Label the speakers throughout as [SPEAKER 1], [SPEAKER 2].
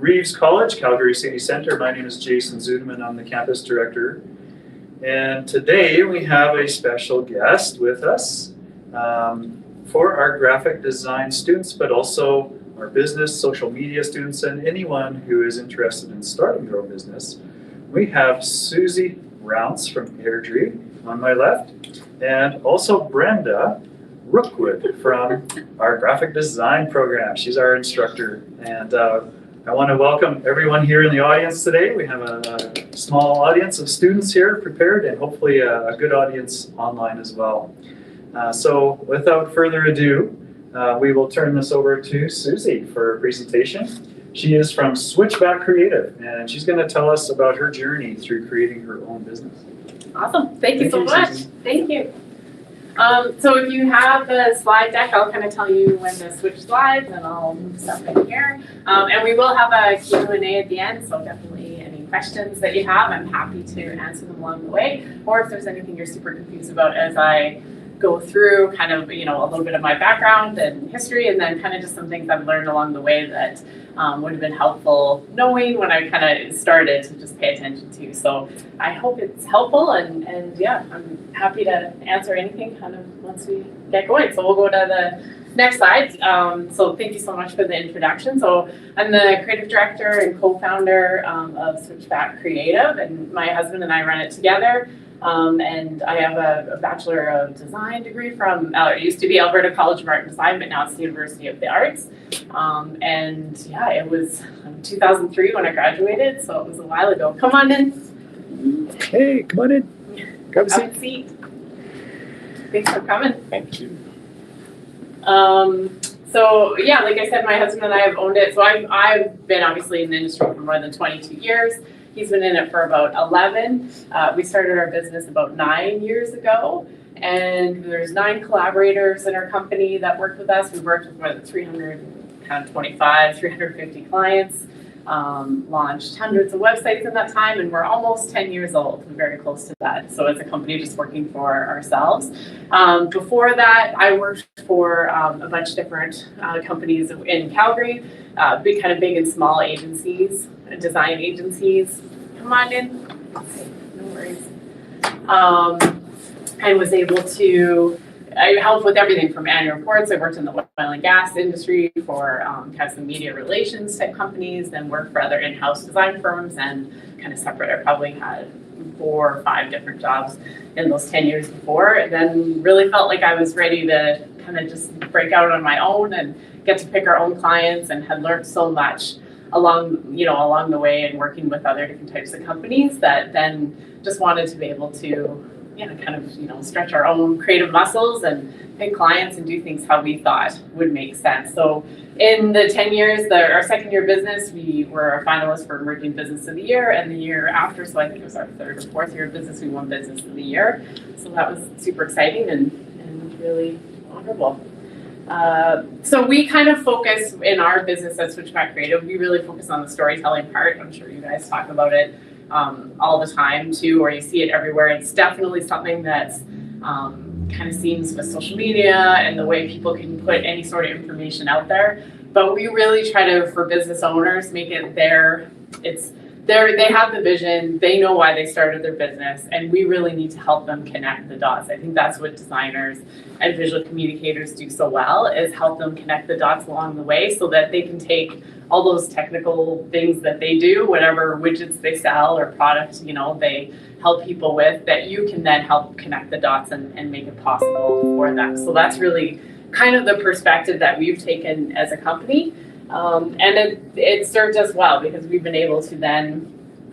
[SPEAKER 1] Reeves College, Calgary City Centre. My name is Jason Zudeman. I'm the campus director. And today we have a special guest with us for our graphic design students, but also our business, social media students, and anyone who is interested in starting their own business. We have Suzy Rounce from Airdrie on my left, and also Brenda Rookwood from our graphic design program. She's our instructor. And I want to welcome everyone here in the audience today. We have a small audience of students here prepared, and hopefully a good audience online as well. So without further ado, we will turn this over to Suzy for a presentation. She is from Switchback Creative, and she's going to tell us about her journey through creating her own business.
[SPEAKER 2] Awesome. Thank you so much. Suzy. Thank you. So if you have the slide deck, I'll kind of tell you when to switch slides, and I'll move stuff in here. And we will have a Q&A at the end, so definitely any questions that you have, I'm happy to answer them along the way. Or if there's anything you're super confused about as I go through kind of, a little bit of my background and history, and then kind of just some things I've learned along the way that would have been helpful knowing when I kind of started to just pay attention to. So I hope it's helpful, and yeah, I'm happy to answer anything kind of once we get going. So we'll go to the next slide. So thank you so much for the introduction. So I'm the creative director and co-founder of Switchback Creative, and my husband and I run it together. And I have a Bachelor of Design degree from, it used to be Alberta College of Art and Design, but now it's the University of the Arts. And yeah, it was 2003 when I graduated, so it was a while ago. Come on in.
[SPEAKER 1] Hey, come on in. Grab a seat.
[SPEAKER 2] Thanks for coming.
[SPEAKER 1] Thank you.
[SPEAKER 2] So yeah, like I said, my husband and I have owned it. So I've been obviously in the industry for more than 22 years. He's been in it for about 11. We started our business about 9 years ago, and there's 9 collaborators in our company that work with us. We've worked with more than 350 clients, launched hundreds of websites in that time, and we're almost 10 years old. We're very close to that. So as a company, just working for ourselves. Before that, I worked for a bunch of different companies in Calgary, big and small agencies, design agencies. Come on in. No worries. And was able to I helped with everything from annual reports. I worked in the oil and gas industry for kind of some media relations type companies, then worked for other in-house design firms, and kind of separate. I probably had 4 or 5 different jobs in those 10 years before, and then really felt like I was ready to kind of just break out on my own and get to pick our own clients, and had learned so much along the way and working with other different types of companies, that then just wanted to be able to stretch our own creative muscles and pick clients and do things how we thought would make sense. So in the 10 years, our second year business, we were a finalist for Emerging Business of the Year, and the year after, so I think it was our 3rd or 4th year of business, we won Business of the Year. So that was super exciting and really honorable. So we kind of focus in our business at Switchback Creative, we really focus on the storytelling part. I'm sure you guys talk about it all the time too, or you see it everywhere. It's definitely something that's kind of seems with social media and the way people can put any sort of information out there. But we really try to, for business owners, make it they have the vision, they know why they started their business, and we really need to help them connect the dots. I think that's what designers and visual communicators do so well, is help them connect the dots along the way so that they can take all those technical things that they do, whatever widgets they sell or products, they help people with, that you can then help connect the dots and make it possible for them. So that's really kind of the perspective that we've taken as a company. And it served us well, because we've been able to then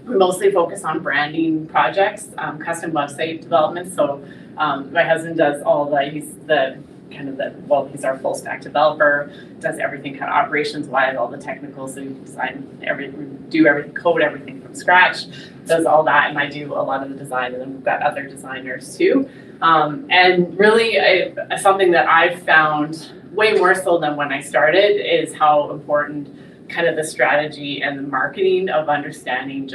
[SPEAKER 2] mostly focus on branding projects, custom website development. So my husband does he's our full stack developer, does everything kind of operations wise, all the technical, so we design everything, do everything, code everything from scratch, does all that, and I do a lot of the design, and then we've got other designers too. And really something that I've found way more so than when I started is how important kind of the strategy and the marketing of understanding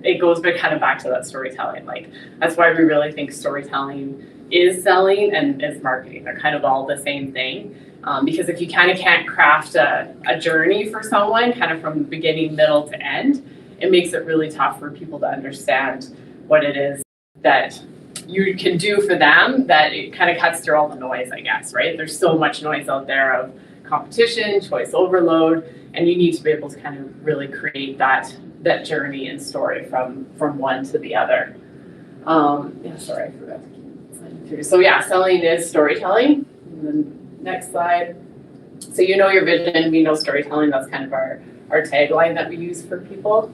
[SPEAKER 2] it goes kind of back to that storytelling. Like, that's why we really think storytelling is selling and is marketing. They're kind of all the same thing. Because if you kind of can't craft a journey for someone, kind of from beginning, middle to end, it makes it really tough for people to understand what it is that you can do for them, that it kind of cuts through all the noise, I guess, right? There's so much noise out there of competition, choice overload, and you need to be able to kind of really create that journey and story from one to the other. Sorry, I forgot to keep sliding through. So yeah, selling is storytelling. And then next slide. So you know your vision, we know storytelling. That's kind of our tagline that we use for people.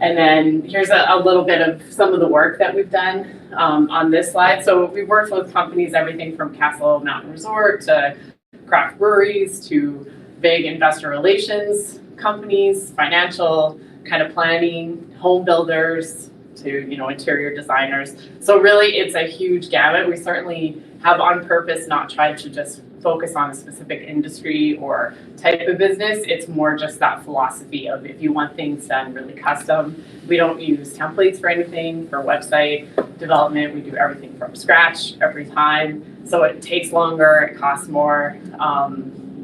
[SPEAKER 2] And then here's a little bit of some of the work that we've done on this slide. So we've worked with companies, everything from Castle Mountain Resort to craft breweries to big investor relations companies, financial kind of planning, home builders to, you know, interior designers. So really it's a huge gamut. We certainly have on purpose not tried to just focus on a specific industry or type of business. It's more just that philosophy of if you want things done really custom. We don't use templates for anything. For website development, we do everything from scratch every time. So it takes longer, it costs more,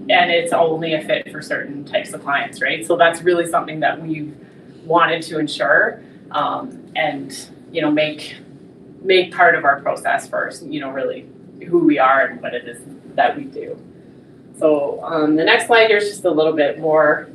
[SPEAKER 2] and it's only a fit for certain types of clients, right? So that's really something that we've wanted to ensure and, you know, make part of our process first, you know, really who we are and what it is that we do. So the next slide here is just a little bit more,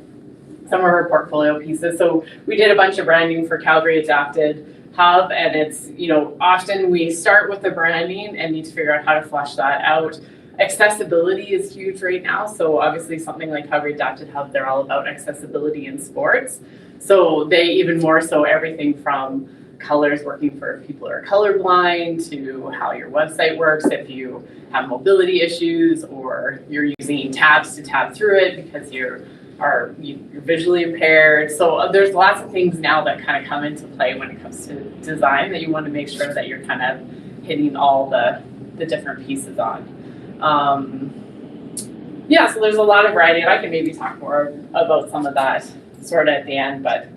[SPEAKER 2] some of our portfolio pieces. So we did a bunch of branding for Calgary Adapted Hub, and it's, you know, often we start with the branding and need to figure out how to flesh that out. Accessibility is huge right now. So obviously something like Calgary Adapted Hub, they're all about accessibility in sports. So they even more so everything from colors working for people who are colorblind to how your website works if you have mobility issues or you're using tabs to tab through it because you're visually impaired. So there's lots of things now that kind of come into play when it comes to design that you want to make sure that you're kind of hitting all the different pieces on. So there's a lot of variety, and I can maybe talk more about some of that sort of at the end, but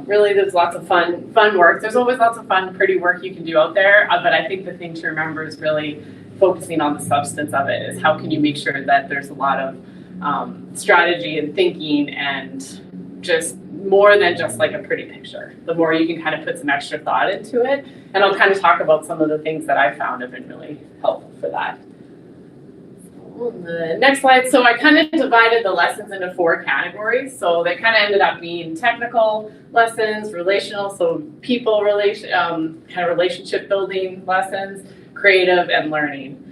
[SPEAKER 2] really there's lots of fun work. There's always lots of fun, pretty work you can do out there, but I think the thing to remember is really focusing on the substance of it, is how can you make sure that there's a lot of strategy and thinking and just more than just like a pretty picture. The more you can kind of put some extra thought into it, and I'll kind of talk about some of the things that I found have been really helpful for that. On the next slide, so I kind of divided the lessons into 4 categories. So they kind of ended up being technical lessons, relational, so people kind of relationship building lessons, creative, and learning.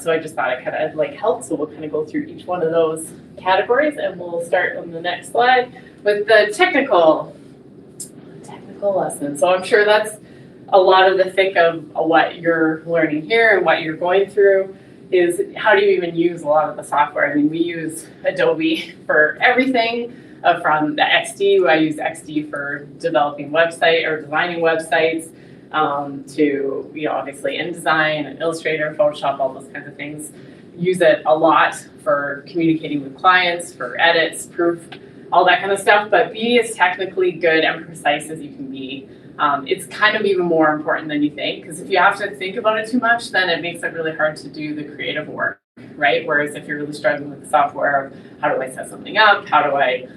[SPEAKER 2] So I just thought it kind of like helped. So we'll kind of go through each one of those categories, and we'll start on the next slide with the technical lesson. So I'm sure that's a lot of the thick of what you're learning here and what you're going through. Is how do you even use a lot of the software? I mean, we use Adobe for everything, from the XD, I use XD for developing website or designing websites, to, you know, obviously InDesign and Illustrator, Photoshop, all those kinds of things. Use it a lot for communicating with clients, for edits, proof, all that kind of stuff, but be as technically good and precise as you can be. It's kind of even more important than you think, because if you have to think about it too much, then it makes it really hard to do the creative work, right? Whereas if you're really struggling with the software of how do I set something up, how do I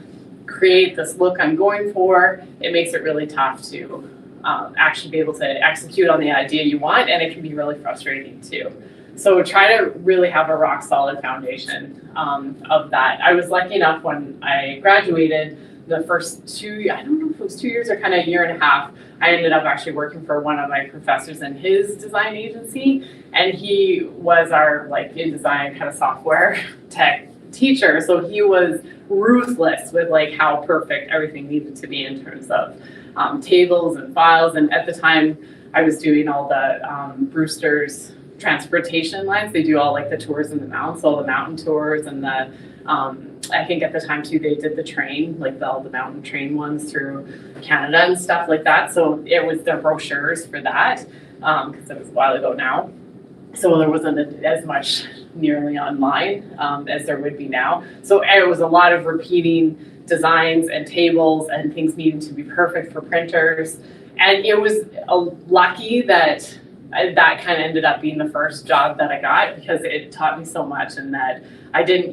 [SPEAKER 2] create this look I'm going for, it makes it really tough to actually be able to execute on the idea you want, and it can be really frustrating too. So try to really have a rock solid foundation of that. I was lucky enough when I graduated, the first 2, I don't know if it was 2 years or kind of a year and a half, I ended up actually working for one of my professors in his design agency, and he was our like InDesign kind of software tech teacher. So he was ruthless with like how perfect everything needed to be in terms of tables and files. And at the time I was doing all the Brewster's transportation lines. They do all like the tours in the mountains, all the mountain tours, and the I think at the time too they did the train, like all the mountain train ones through Canada and stuff like that. So it was the brochures for that, because it was a while ago now. So there wasn't as much nearly online as there would be now. So it was a lot of repeating designs and tables and things needing to be perfect for printers. And it was lucky that that kind of ended up being the first job that I got because it taught me so much, and that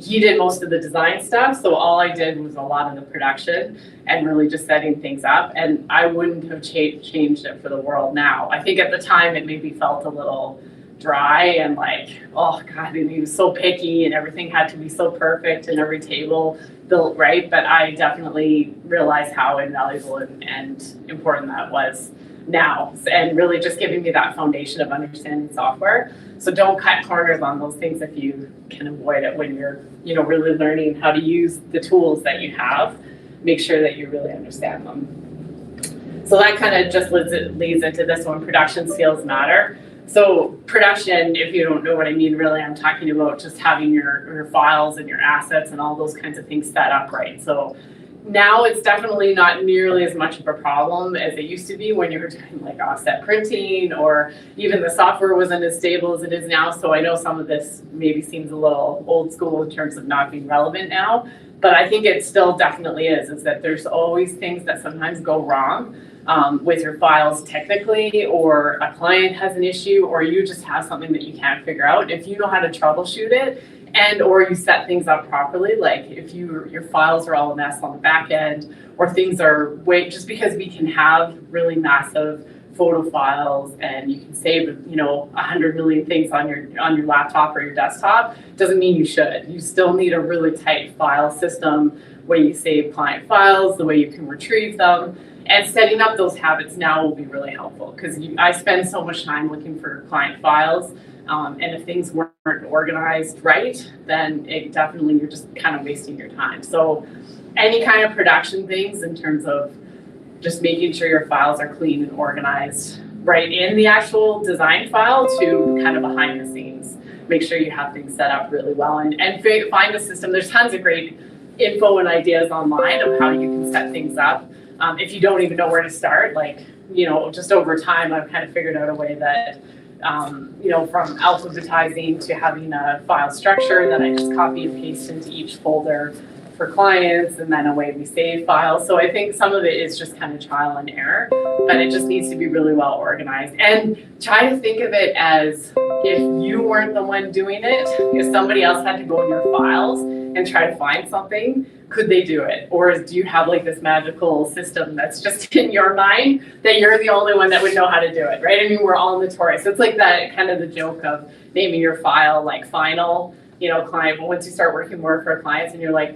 [SPEAKER 2] he did most of the design stuff, so all I did was a lot of the production and really just setting things up, and I wouldn't have changed it for the world now. I think at the time it maybe felt a little dry and like, oh God, and he was so picky and everything had to be so perfect and every table built right, but I definitely realized how invaluable and important that was now, and really just giving me that foundation of understanding software. So don't cut corners on those things if you can avoid it when you're, really learning how to use the tools that you have. Make sure that you really understand them. So that kind of just leads into this one, production skills matter. So production, if you don't know what I mean, really I'm talking about just having your files and your assets and all those kinds of things set up right. So now it's definitely not nearly as much of a problem as it used to be when you were doing like offset printing, or even the software wasn't as stable as it is now. So I know some of this maybe seems a little old school in terms of not being relevant now, but I think it still definitely is that there's always things that sometimes go wrong with your files technically, or a client has an issue, or you just have something that you can't figure out. If you know how to troubleshoot it, and or you set things up properly, like if your files are all a mess on the back end, or things are just because we can have really massive photo files and you can save 100 million things on your laptop or your desktop, doesn't mean you should. You still need a really tight file system where you save client files, the way you can retrieve them. And setting up those habits now will be really helpful, because I spend so much time looking for client files, and if things weren't organized right, then you're just kind of wasting your time. So any kind of production things in terms of just making sure your files are clean and organized right in the actual design file to kind of behind the scenes. Make sure you have things set up really well, and find a system. There's tons of great info and ideas online of how you can set things up. If you don't even know where to start, just over time, I've kind of figured out a way that, from alphabetizing to having a file structure that I just copy and paste into each folder for clients, and then a way we save files. So I think some of it is just kind of trial and error, but it just needs to be really well organized. And try to think of it as if you weren't the one doing it, if somebody else had to go in your files and try to find something, could they do it? Or do you have like this magical system that's just in your mind that you're the only one that would know how to do it, right? I mean, we're all notorious. It's like that kind of the joke of naming your file like final, client. But once you start working more for clients and you're like,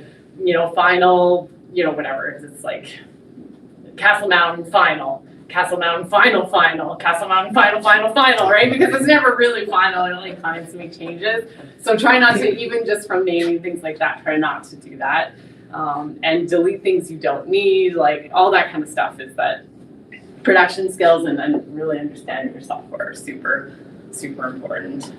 [SPEAKER 2] final, whatever, it's like Castle Mountain final, Castle Mountain final, Castle Mountain final, right? Because it's never really final, and only clients make changes. So try not to, even just from naming things like that, try not to do that. And delete things you don't need, like all that kind of stuff. Is that production skills and then really understanding your software are super, super important.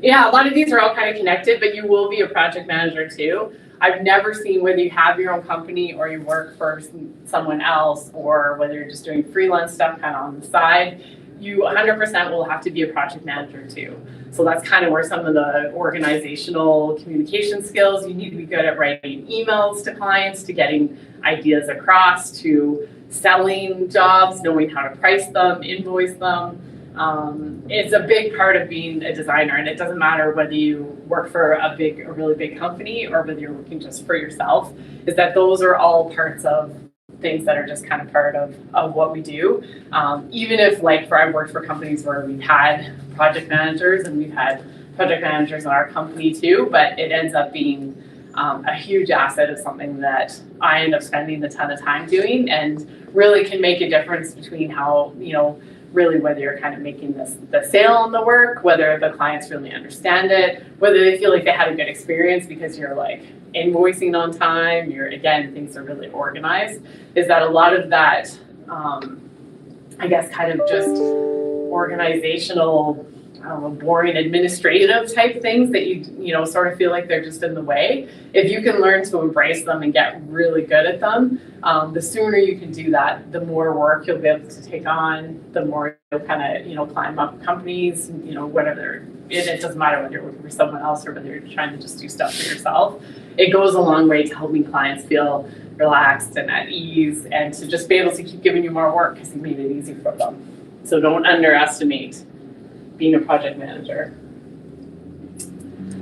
[SPEAKER 2] Yeah, a lot of these are all kind of connected, but you will be a project manager too. I've never seen, whether you have your own company or you work for someone else, or whether you're just doing freelance stuff kind of on the side, you 100% will have to be a project manager too. So that's kind of where some of the organizational communication skills, you need to be good at writing emails to clients, to getting ideas across, to selling jobs, knowing how to price them, invoice them. It's a big part of being a designer, and it doesn't matter whether you work for a really big company or whether you're working just for yourself, is that those are all parts of things that are just kind of part of what we do. Even if I've worked for companies where we've had project managers, and we've had project managers in our company too, but it ends up being a huge asset of something that I end up spending a ton of time doing, and really can make a difference between how, really whether you're kind of making the sale on the work, whether the clients really understand it, whether they feel like they had a good experience because you're invoicing on time, things are really organized, is that a lot of that, I guess, kind of just organizational, boring administrative type things that you sort of feel like they're just in the way. If you can learn to embrace them and get really good at them, the sooner you can do that, the more work you'll be able to take on, the more you'll kind of, climb up companies, whatever. It doesn't matter whether you're working for someone else or whether you're trying to just do stuff for yourself. It goes a long way to helping clients feel relaxed and at ease, and to just be able to keep giving you more work because he made it easy for them. So don't underestimate being a project manager.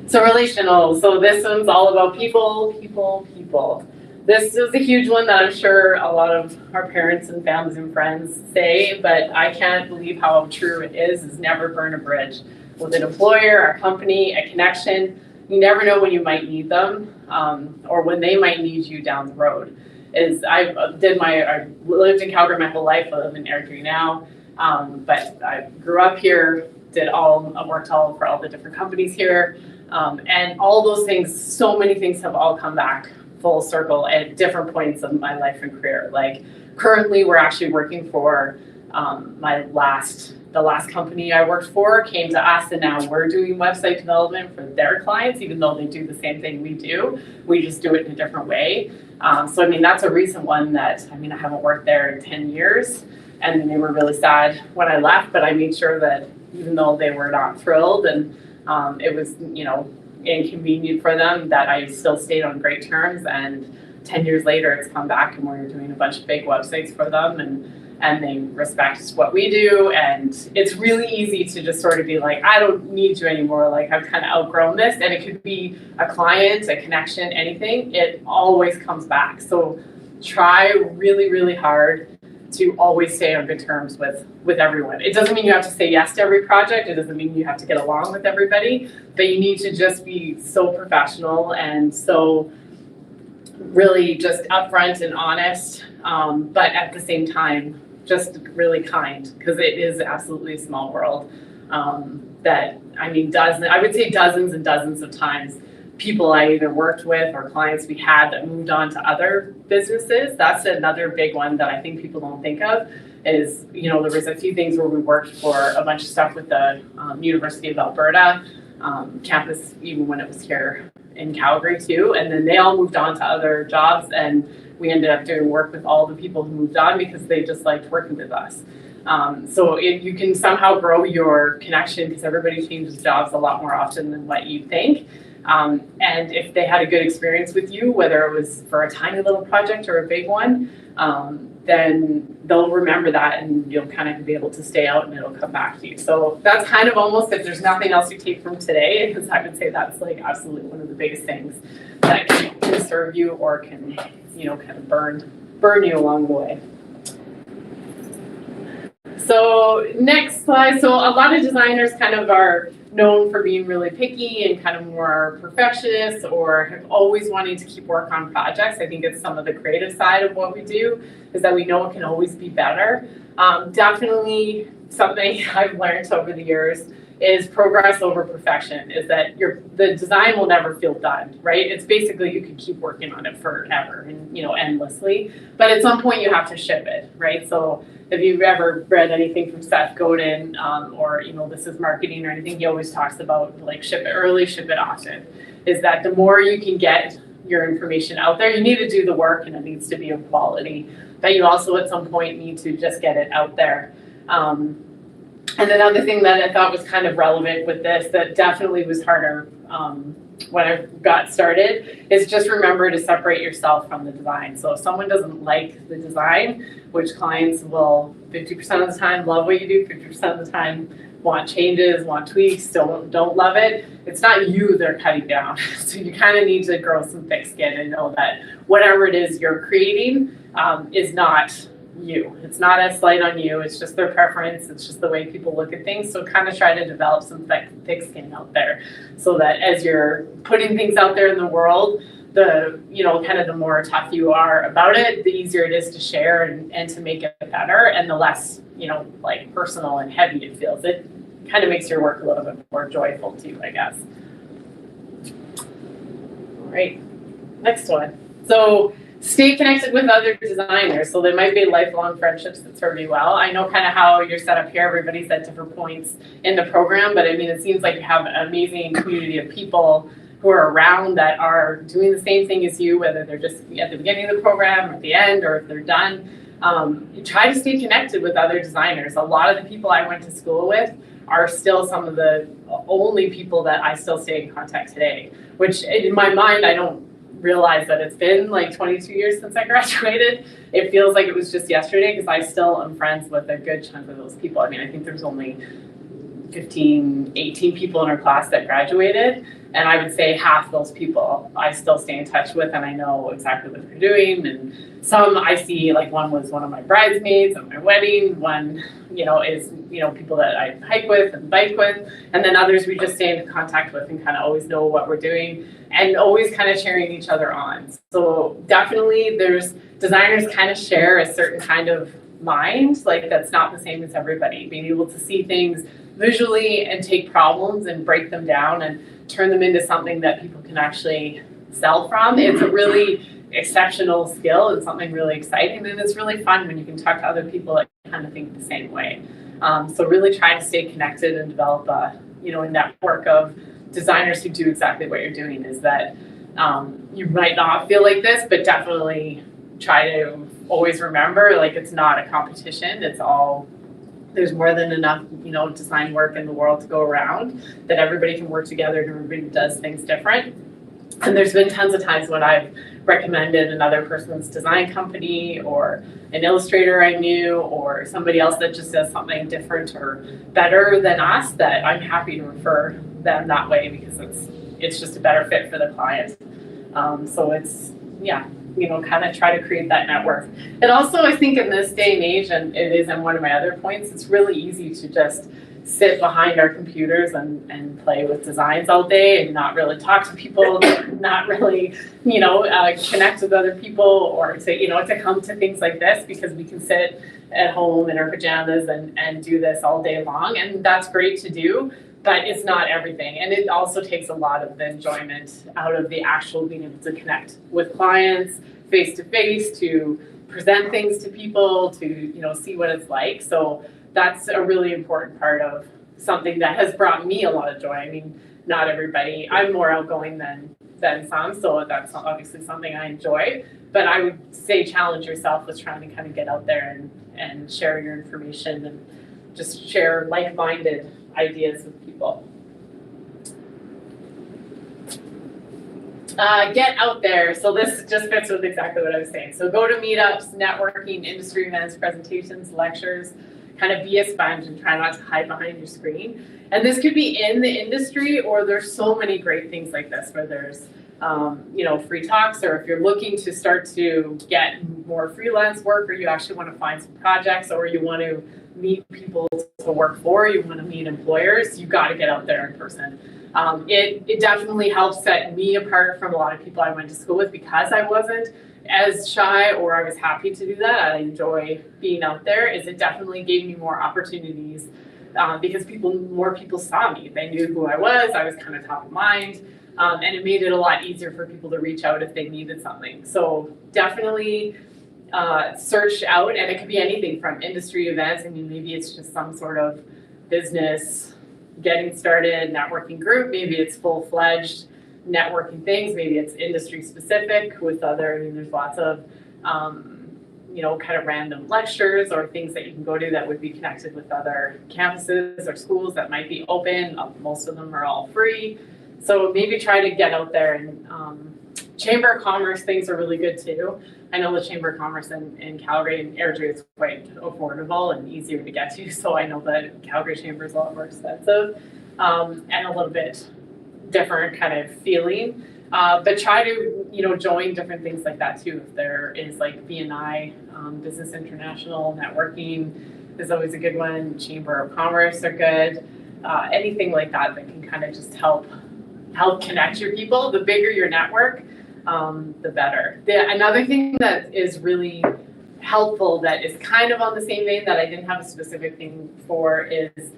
[SPEAKER 2] So relational, so this one's all about people, people, people. This is a huge one that I'm sure a lot of our parents and families and friends say, but I can't believe how true it is never burn a bridge. With an employer, a company, a connection, you never know when you might need them, or when they might need you down the road. I lived in Calgary my whole life, I live in Airdrie now, but I grew up here, worked for all the different companies here, and all those things, so many things have all come back full circle at different points of my life and career. Like currently we're actually working for the last company I worked for came to us, and now we're doing website development for their clients, even though they do the same thing we do. We just do it in a different way. So I mean, that's a recent one that, I mean, I haven't worked there in 10 years, and they were really sad when I left, but I made sure that even though they were not thrilled and it was, inconvenient for them, that I still stayed on great terms. And 10 years later, it's come back and we're doing a bunch of big websites for them, and they respect what we do. And it's really easy to just sort of be like, I don't need you anymore. Like I've kind of outgrown this, and it could be a client, a connection, anything. It always comes back. So try really, really hard to always stay on good terms with everyone. It doesn't mean you have to say yes to every project. It doesn't mean you have to get along with everybody, but you need to just be so professional and so really just upfront and honest, but at the same time, just really kind, because it is absolutely a small world. That, I mean, I would say dozens and dozens of times, people I either worked with or clients we had that moved on to other businesses. That's another big one that I think people don't think of is, there was a few things where we worked for a bunch of stuff with the University of Alberta campus, even when it was here in Calgary too. And then they all moved on to other jobs, and we ended up doing work with all the people who moved on because they just liked working with us. So if you can somehow grow your connection, because everybody changes jobs a lot more often than what you think. And if they had a good experience with you, whether it was for a tiny little project or a big one, then they'll remember that, and you'll kind of be able to stay out and it'll come back to you. So that's kind of almost, if there's nothing else you take from today, because I would say that's like absolutely one of the biggest things that can serve you or can, kind of burn you along the way. So next slide. So a lot of designers kind of are known for being really picky and kind of more perfectionists, or have always wanting to keep work on projects. I think it's some of the creative side of what we do, is that we know it can always be better. Definitely something I've learned over the years is progress over perfection, is that the design will never feel done, right? It's basically, you could keep working on it forever and, endlessly, but at some point you have to ship it, right? So if you've ever read anything from Seth Godin, or, This Is Marketing or anything, he always talks about like ship it early, ship it often, is that the more you can get your information out there, you need to do the work and it needs to be of quality, but you also at some point need to just get it out there. And another thing that I thought was kind of relevant with this, that definitely was harder when I got started, is just remember to separate yourself from the design. So if someone doesn't like the design, which clients will 50% of the time love what you do, 50% of the time want changes, want tweaks, don't love it, it's not you they're cutting down. So you kind of need to grow some thick skin and know that whatever it is you're creating is not you. It's not a slight on you, it's just their preference, it's just the way people look at things. So kind of try to develop some thick skin out there, so that as you're putting things out there in the world, kind of the more tough you are about it, the easier it is to share and to make it better, and the less, like personal and heavy it feels. It kind of makes your work a little bit more joyful too, I guess. All right, next one. So stay connected with other designers. So there might be lifelong friendships that serve you well. I know kind of how you're set up here. Everybody's at different points in the program, but I mean, it seems like you have an amazing community of people who are around that are doing the same thing as you, whether they're just at the beginning of the program or at the end, or if they're done. You try to stay connected with other designers. A lot of the people I went to school with are still some of the only people that I still stay in contact today, which in my mind, I don't realize that it's been like 22 years since I graduated. It feels like it was just yesterday because I still am friends with a good chunk of those people. I mean, I think there's only 15, 18 people in our class that graduated. And I would say half those people I still stay in touch with, and I know exactly what they're doing. And some I see, like one was one of my bridesmaids at my wedding, one, is, people that I hike with and bike with. And then others we just stay in contact with and kind of always know what we're doing and always kind of cheering each other on. So definitely there's designers kind of share a certain kind of mind, like that's not the same as everybody. Being able to see things visually and take problems and break them down and turn them into something that people can actually sell from. It's a really exceptional skill and something really exciting, and it's really fun when you can talk to other people that kind of think the same way. So really try to stay connected and develop a network of designers who do exactly what you're doing. Is that you might not feel like this, but definitely try to always remember, like, it's not a competition. There's more than enough, design work in the world to go around, that everybody can work together and everybody does things different. And there's been tons of times when I've recommended another person's design company or an illustrator I knew or somebody else that just does something different or better than us, that I'm happy to refer them that way because it's just a better fit for the client. So it's, kind of try to create that network. And also, I think in this day and age, and it is in one of my other points, it's really easy to just sit behind our computers and play with designs all day and not really talk to people, not really, connect with other people, or to come to things like this, because we can sit at home in our pajamas and do this all day long. And that's great to do, but it's not everything. And it also takes a lot of the enjoyment out of the actual being able to connect with clients face to face, to present things to people, to, see what it's like. So that's a really important part of something that has brought me a lot of joy. I mean, not everybody, I'm more outgoing than some, so that's obviously something I enjoy. But I would say challenge yourself with trying to kind of get out there and share your information and just share like-minded ideas with people. Get out there. So this just fits with exactly what I was saying. So go to meetups, networking, industry events, presentations, lectures, kind of be a sponge and try not to hide behind your screen. And this could be in the industry, or there's so many great things like this where there's free talks, or if you're looking to start to get more freelance work, or you actually want to find some projects, or you want to meet people to work for, you want to meet employers, you've got to get out there in person. It definitely helps set me apart from a lot of people I went to school with, because I wasn't as shy, or I was happy to do that. I enjoy being out there. It definitely gave me more opportunities because more people saw me. They knew who I was kind of top of mind, and it made it a lot easier for people to reach out if they needed something. So definitely search out, and it could be anything from industry events. I mean, maybe it's just some sort of business getting started networking group, maybe it's full-fledged networking things, maybe it's industry specific with there's lots of kind of random lectures or things that you can go to that would be connected with other campuses or schools that might be open. Most of them are all free, so maybe try to get out there. And Chamber of Commerce things are really good too. I know the Chamber of Commerce in Calgary and Airdrie is quite affordable and easier to get to, so I know that Calgary Chamber is a lot more expensive and a little bit different kind of feeling. But try to join different things like that too. If there is like BNI, Business International, networking is always a good one. Chamber of Commerce are good. Anything like that can kind of just help connect your people. The bigger your network, the better. Another thing that is really helpful, that is kind of on the same vein that I didn't have a specific thing for, is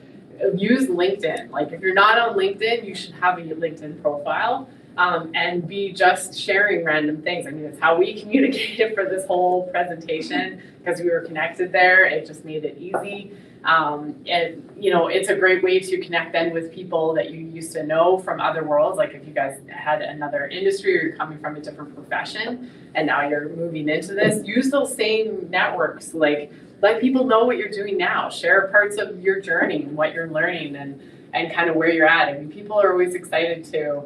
[SPEAKER 2] use LinkedIn. Like, if you're not on LinkedIn, you should have a LinkedIn profile and be just sharing random things. I mean, it's how we communicated for this whole presentation, because we were connected there. It just made it easy. And it's a great way to connect then with people that you used to know from other worlds. Like if you guys had another industry, or you're coming from a different profession and now you're moving into this, use those same networks. Like, let people know what you're doing now. Share parts of your journey and what you're learning and kind of where you're at. I mean, people are always excited to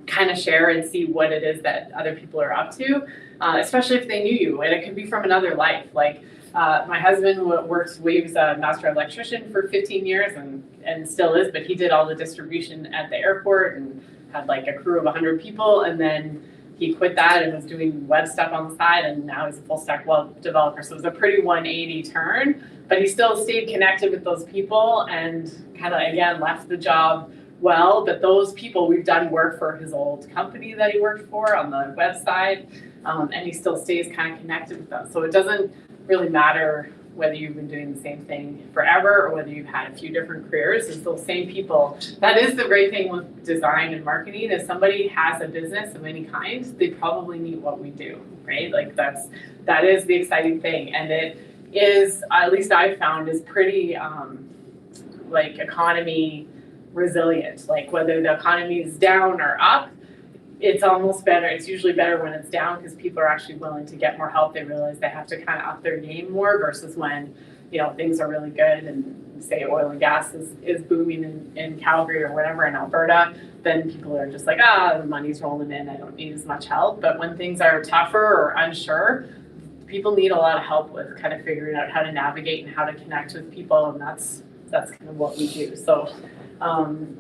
[SPEAKER 2] kind of share and see what it is that other people are up to, especially if they knew you, and it could be from another life. Like my husband works, he was a master electrician for 15 years and still is, but he did all the distribution at the airport and had like a crew of 100 people, and then he quit that and was doing web stuff on the side, and now he's a full stack web developer. So it was a pretty 180 turn, but he still stayed connected with those people and kind of, again, left the job well. But those people, we've done work for his old company that he worked for on the website, and he still stays kind of connected with them. So it doesn't really matter whether you've been doing the same thing forever or whether you've had a few different careers. It's those same people. That is the great thing with design and marketing. If somebody has a business of any kind, they probably need what we do, right? Like that is the exciting thing. And it is, at least I've found, is pretty like economy resilient. Like whether the economy is down or up, it's almost better. It's usually better when it's down because people are actually willing to get more help. They realize they have to kind of up their game more versus when, things are really good and say oil and gas is booming in Calgary or whatever in Alberta, then people are just like, the money's rolling in. I don't need as much help. But when things are tougher or unsure, people need a lot of help with kind of figuring out how to navigate and how to connect with people. And that's kind of what we do. So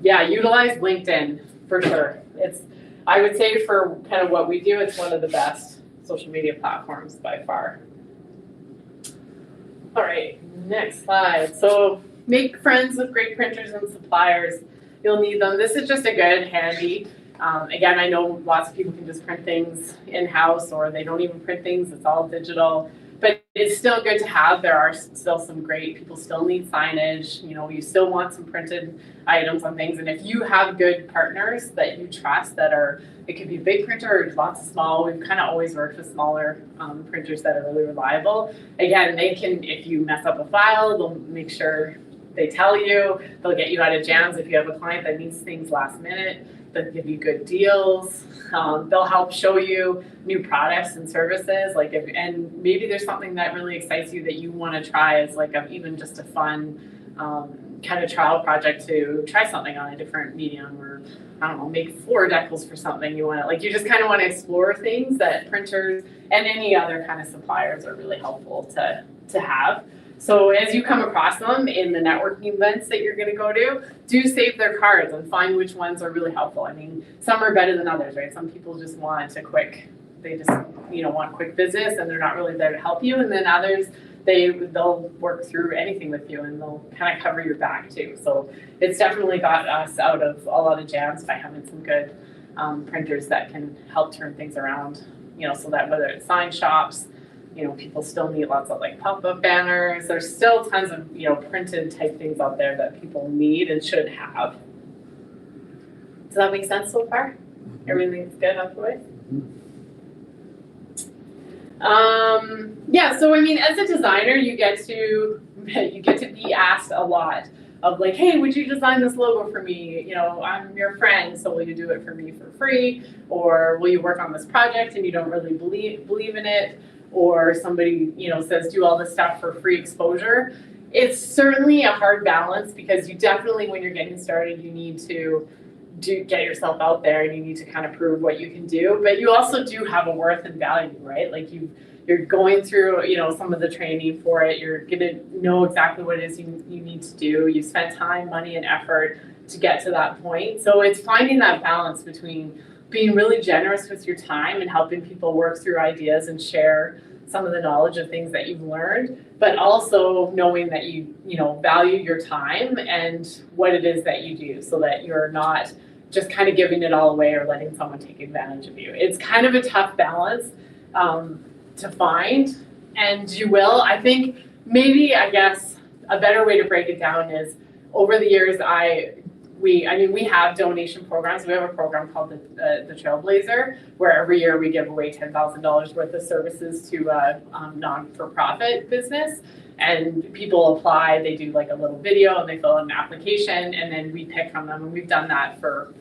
[SPEAKER 2] utilize LinkedIn for sure. I would say for kind of what we do, it's one of the best social media platforms by far. All right, next slide. So make friends with great printers and suppliers. You'll need them. This is just a good, handy. Again, I know lots of people can just print things in-house or they don't even print things. It's all digital. But it's still good to have. There are still some great, people still need signage. You still want some printed items on things. And if you have good partners that you trust it could be a big printer or lots of small. We've kind of always worked with smaller printers that are really reliable. Again, they can, if you mess up a file, they'll make sure they tell you. They'll get you out of jams if you have a client that needs things last minute. They'll give you good deals. They'll help show you new products and services. And maybe there's something that really excites you that you want to try as even just a fun kind of trial project to try something on a different medium, or I don't know, make floor decals for something you want to, you just kind of want to explore things that printers and any other kind of suppliers are really helpful to have. So as you come across them in the networking events that you're going to go to, do save their cards and find which ones are really helpful. I mean, some are better than others, right? Some people just want want quick business and they're not really there to help you. And then others, they'll work through anything with you and they'll kind of cover your back too. So it's definitely got us out of a lot of jams by having some good printers that can help turn things around, so that whether it's sign shops, people still need lots of pop-up banners. There's still tons of, printed type things out there that people need and should have. Does that make sense so far? Everything's good out the way? So I mean, as a designer, you get to be asked a lot of hey, would you design this logo for me? I'm your friend, so will you do it for me for free? Or will you work on this project and you don't really believe in it? Or somebody, says do all this stuff for free exposure. It's certainly a hard balance because you definitely, when you're getting started, you need to get yourself out there and you need to kind of prove what you can do. But you also do have a worth and value, right? You're going through, some of the training for it. You're gonna know exactly what it is you need to do. You spent time, money, and effort to get to that point. So it's finding that balance between being really generous with your time and helping people work through ideas and share some of the knowledge of things that you've learned, but also knowing that you value your time and what it is that you do so that you're not just kind of giving it all away or letting someone take advantage of you. It's kind of a tough balance to find, and you will. I think maybe, I guess, a better way to break it down is over the years, we have donation programs. We have a program called the Trailblazer, where every year we give away $10,000 worth of services to a non-for-profit business. And people apply, they do a little video and they fill out an application and then we pick from them. And we've done that for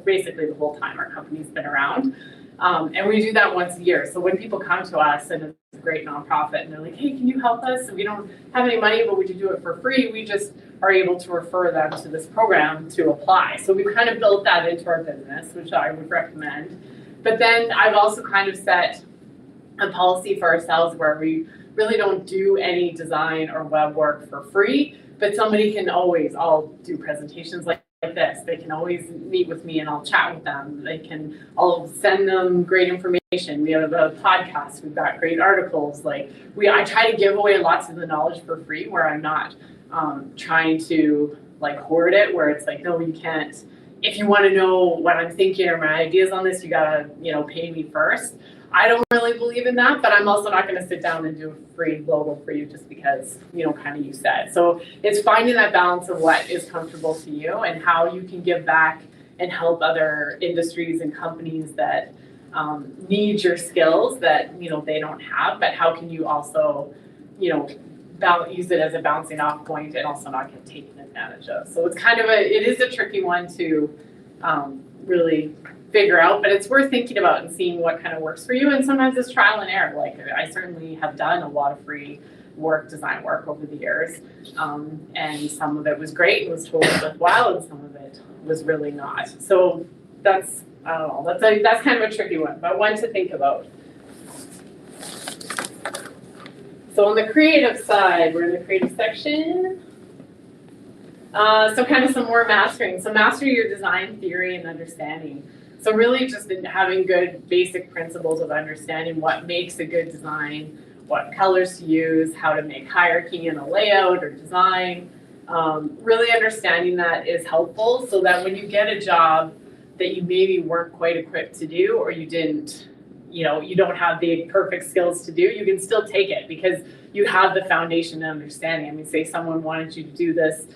[SPEAKER 2] basically the whole time our company's been around. And we do that once a year. So when people come to us and it's a great nonprofit and they're like, hey, can you help us? We don't have any money, but would you do it for free? We just are able to refer them to this program to apply. So we've kind of built that into our business, which I would recommend. But then I've also kind of set a policy for ourselves where we really don't do any design or web work for free, but somebody can always, I'll do presentations like this. They can always meet with me and I'll chat with them. I'll send them great information. We have a podcast. We've got great articles. I try to give away lots of the knowledge for free where I'm not trying to hoard it, where it's like, no, you can't. If you want to know what I'm thinking or my ideas on this, you gotta, pay me first. I don't really believe in that, but I'm also not going to sit down and do a free logo for you just because, kind of you said. So it's finding that balance of what is comfortable to you and how you can give back and help other industries and companies that need your skills that, they don't have, but how can you also, use it as a bouncing off point and also not get taken advantage of. So it's it is a tricky one to really figure out, but it's worth thinking about and seeing what kind of works for you. And sometimes it's trial and error. I certainly have done a lot of free design work over the years. And some of it was great and was totally worthwhile, and some of it was really not. So that's kind of a tricky one, but one to think about. So on the creative side, we're in the creative section. So kind of some more mastering. So master your design theory and understanding. So really just having good basic principles of understanding what makes a good design, what colors to use, how to make hierarchy in a layout or design. Really understanding that is helpful so that when you get a job that you maybe weren't quite equipped to do, or you didn't, you don't have the perfect skills to do, you can still take it because you have the foundation and understanding. I mean, say someone wanted you to do this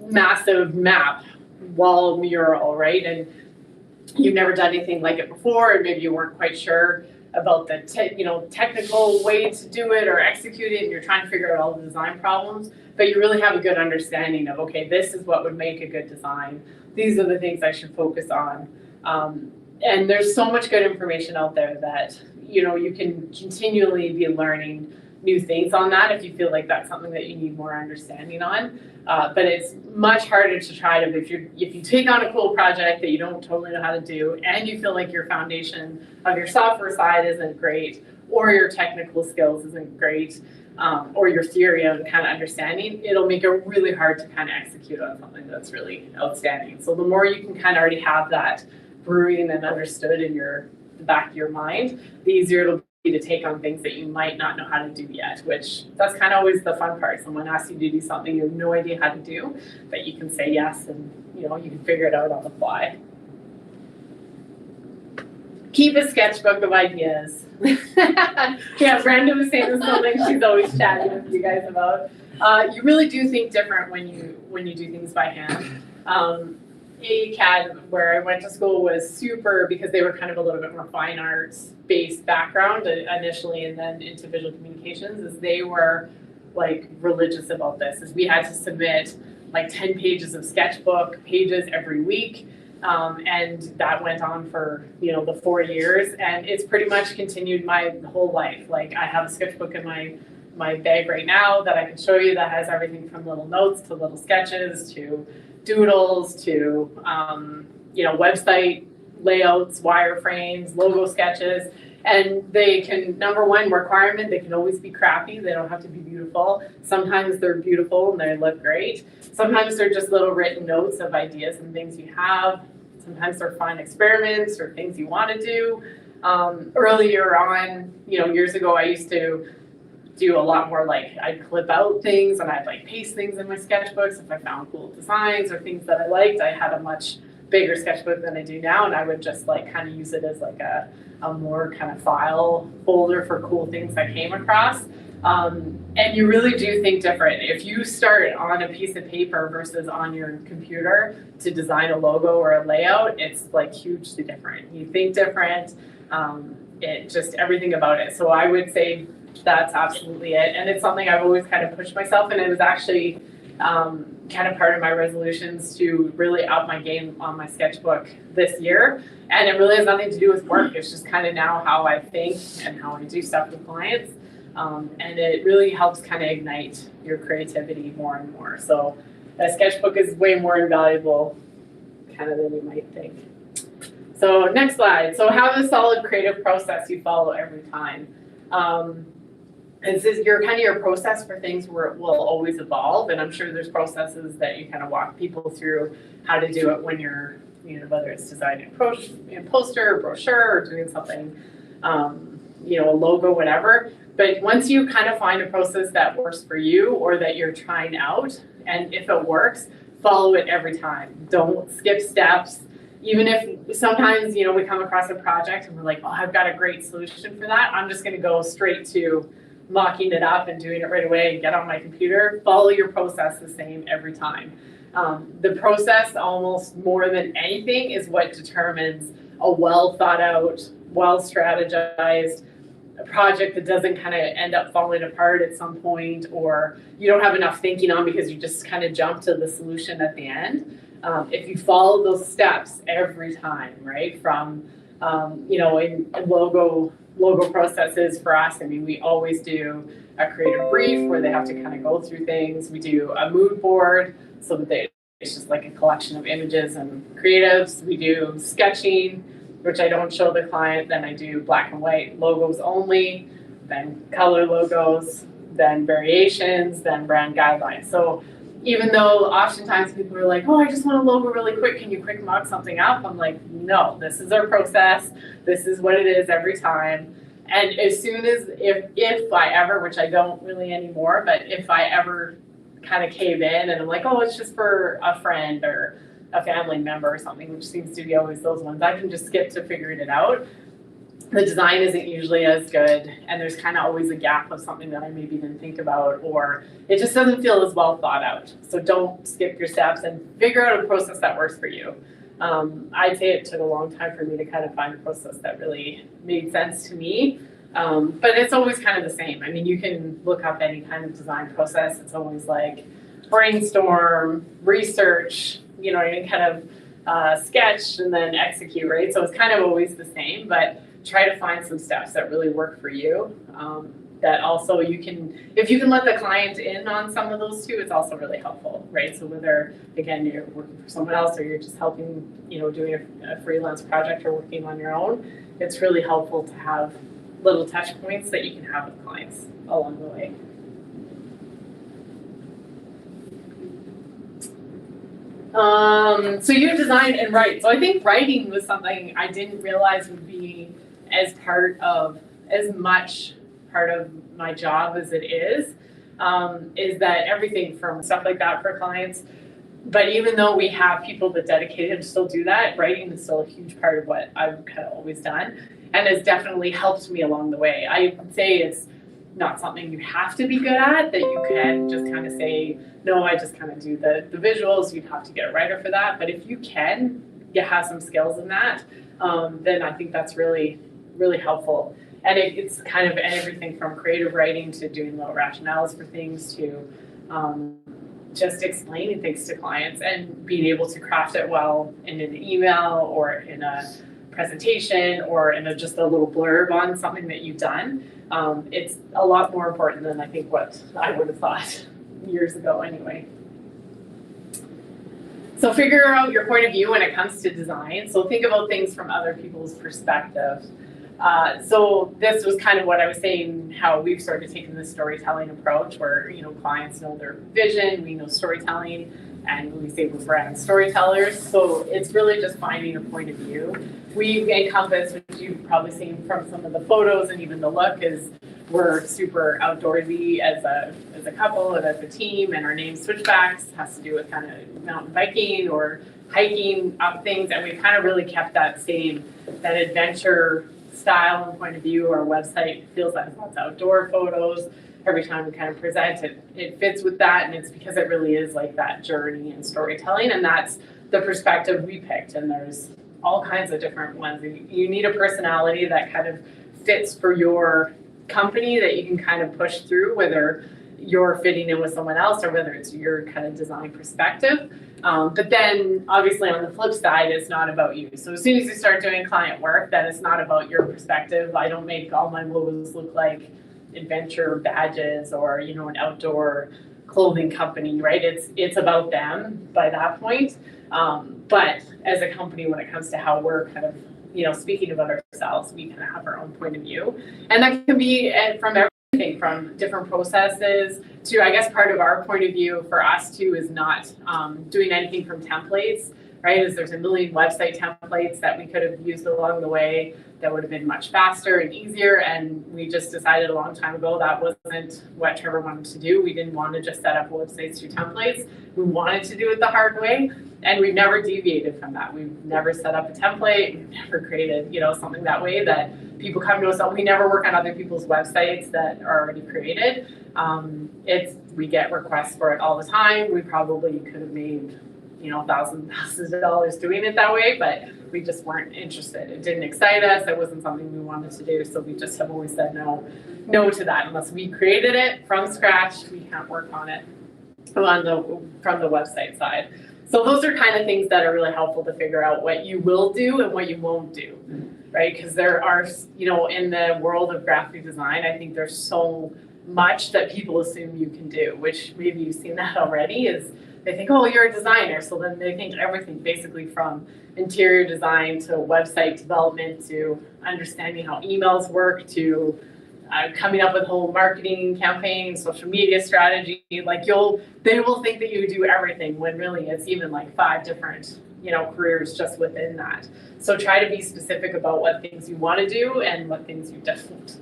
[SPEAKER 2] massive map wall mural, right? And you've never done anything like it before, and maybe you weren't quite sure about the technical way to do it or execute it, and you're trying to figure out all the design problems, but you really have a good understanding of, okay, this is what would make a good design. These are the things I should focus on. And there's so much good information out there that, you can continually be learning new things on that if you feel like that's something that you need more understanding on. But it's much harder to try to, if you take on a cool project that you don't totally know how to do, and you feel like your foundation of your software side isn't great, or your technical skills isn't great, or your theory of kind of understanding, it'll make it really hard to kind of execute on something that's really outstanding. So the more you can kind of already have that brewing and understood in the back of your mind, the easier it'll be to take on things that you might not know how to do yet, which that's kind of always the fun part. Someone asks you to do something you have no idea how to do, but you can say yes, and you can figure it out on the fly. Keep a sketchbook of ideas. Yeah, Brenda was saying this something she's always chatting with you guys about. You really do think different when you do things by hand. ACAD, where I went to school, was super because they were kind of a little bit more fine arts based background initially, and then into visual communications, as they were religious about this, as we had to submit 10 pages of sketchbook pages every week. And that went on for, the 4 years, and it's pretty much continued my whole life. I have a sketchbook in my bag right now that I can show you that has everything from little notes to little sketches to doodles to, website layouts, wireframes, logo sketches. And they can, number one requirement, they can always be crappy. They don't have to be beautiful. Sometimes they're beautiful and they look great. Sometimes they're just little written notes of ideas and things you have. Sometimes they're fun experiments or things you want to do. Earlier on, years ago, I used to do a lot more I'd clip out things and I'd paste things in my sketchbooks if I found cool designs or things that I liked. I had a much bigger sketchbook than I do now, and I would just kind of use it as a more kind of file folder for cool things I came across. And you really do think different. If you start on a piece of paper versus on your computer to design a logo or a layout, it's hugely different. You think different, it just everything about it. So I would say that's absolutely it. And it's something I've always kind of pushed myself, and it was actually kind of part of my resolutions to really up my game on my sketchbook this year. And it really has nothing to do with work. It's just kind of now how I think and how I do stuff with clients. And it really helps kind of ignite your creativity more and more. So a sketchbook is way more invaluable kind of than you might think. So next slide. So have a solid creative process you follow every time. This is your process for things where it will always evolve, and I'm sure there's processes that you kind of walk people through how to do it when you're, whether it's designing a poster or brochure or doing something, a logo, whatever. But once you kind of find a process that works for you or that you're trying out, and if it works, follow it every time. Don't skip steps. Even if sometimes, we come across a project and we're like, oh, I've got a great solution for that. I'm just going to go straight to mocking it up and doing it right away and get on my computer. Follow your process the same every time. The process, almost more than anything, is what determines a well thought out, well strategized project that doesn't kind of end up falling apart at some point, or you don't have enough thinking on because you just kind of jump to the solution at the end. If you follow those steps every time, right, from in logo processes for us, we always do a creative brief where they have to kind of go through things. We do a mood board so that it's just like a collection of images and creatives. We do sketching, which I don't show the client. Then I do black and white logos only, then color logos, then variations, then brand guidelines. So even though oftentimes people are like, oh, I just want a logo really quick, can you quick mock something up? I'm like, no, this is our process. This is what it is every time. And as soon as, if I ever, which I don't really anymore, but if I ever kind of cave in and I'm like, oh, it's just for a friend or a family member or something, which seems to be always those ones, I can just skip to figuring it out. The design isn't usually as good, and there's kind of always a gap of something that I maybe didn't think about, or it just doesn't feel as well thought out. So don't skip your steps and figure out a process that works for you. I'd say it took a long time for me to kind of find a process that really made sense to me, but it's always kind of the same. You can look up any kind of design process. It's always like brainstorm, research, kind of sketch and then execute, right? So it's kind of always the same, but try to find some steps that really work for you. That also if you can let the client in on some of those too, it's also really helpful, right? So whether, again, you're working for someone else or you're just helping, doing a freelance project or working on your own, it's really helpful to have little touch points that you can have with clients along the way. So you design and write. So I think writing was something I didn't realize would be as much part of my job as it is that everything from stuff like that for clients. But even though we have people that dedicated to still do that, writing is still a huge part of what I've kind of always done, and has definitely helped me along the way. I would say it's not something you have to be good at, that you can just kind of say, no, I just kind of do the visuals. You'd have to get a writer for that. But if you can have some skills in that, then I think that's really, really helpful. And it's kind of everything from creative writing to doing little rationales for things to just explaining things to clients and being able to craft it well in an email or in a presentation or in just a little blurb on something that you've done. It's a lot more important than I think what I would have thought years ago anyway. So figure out your point of view when it comes to design. So think about things from other people's perspective. So this was kind of what I was saying, how we've started taking this storytelling approach where, clients know their vision, we know storytelling, and we say we're brand storytellers. So it's really just finding a point of view. We encompass, which you've probably seen from some of the photos and even the look, is we're super outdoorsy as a couple and as a team, and our name Switchbacks has to do with kind of mountain biking or hiking up things, and we've kind of really kept that adventure style and point of view. Our website feels like lots of outdoor photos. Every time we kind of present it, it fits with that, and it's because it really is like that journey and storytelling, and that's the perspective we picked. And there's all kinds of different ones. You need a personality that kind of fits for your company that you can kind of push through, whether you're fitting in with someone else or whether it's your kind of design perspective. But then obviously on the flip side, it's not about you. So as soon as you start doing client work, then it's not about your perspective. I don't make all my logos look like adventure badges or, you know, an outdoor clothing company, right? It's about them by that point. But as a company, when it comes to how we're kind of, you know, speaking about ourselves, we kind of have our own point of view. And that can be from everything from different processes to, I guess, part of our point of view for us too is not doing anything from templates, right? Is there's a million website templates that we could have used along the way that would have been much faster and easier. And we just decided a long time ago that wasn't what Trevor wanted to do. We didn't want to just set up websites through templates. We wanted to do it the hard way. And we've never deviated from that. We've never set up a template. We've never created, you know, something that way that people come to us on. We never work on other people's websites that are already created. We get requests for it all the time. We probably could have made, you know, thousands of dollars doing it that way, but we just weren't interested. It didn't excite us. It wasn't something we wanted to do. So we just have always said no to that. Unless we created it from scratch, we can't work on it from the website side. So those are kind of things that are really helpful to figure out what you will do and what you won't do, right? Because there are, you know, in the world of graphic design, I think there's so much that people assume you can do, which maybe you've seen that already, is they think, oh, you're a designer. So then they think everything basically from interior design to website development to understanding how emails work to coming up with whole marketing campaigns, social media strategy. Like they will think that you do everything when really it's even like 5 different, you know, careers just within that. So try to be specific about what things you want to do and what things you don't.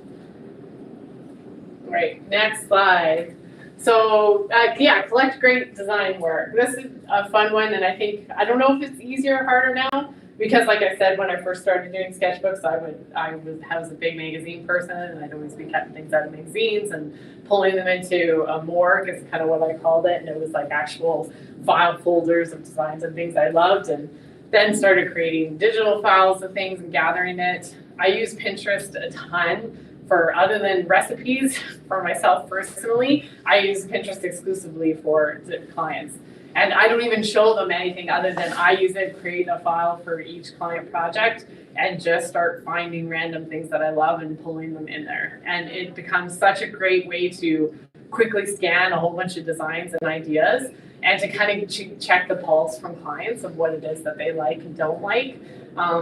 [SPEAKER 2] Right, next slide. So collect great design work. This is a fun one, and I don't know if it's easier or harder now, because like I said, when I first started doing sketchbooks, I was a big magazine person, and I'd always be cutting things out of magazines and pulling them into a morgue is kind of what I called it, and it was like actual file folders of designs and things I loved, and then started creating digital files of things and gathering it. I use Pinterest a ton. For other than recipes for myself personally, I use Pinterest exclusively for clients. And I don't even show them anything other than I use it, create a file for each client project, and just start finding random things that I love and pulling them in there. And it becomes such a great way to quickly scan a whole bunch of designs and ideas and to kind of check the pulse from clients of what it is that they like and don't like.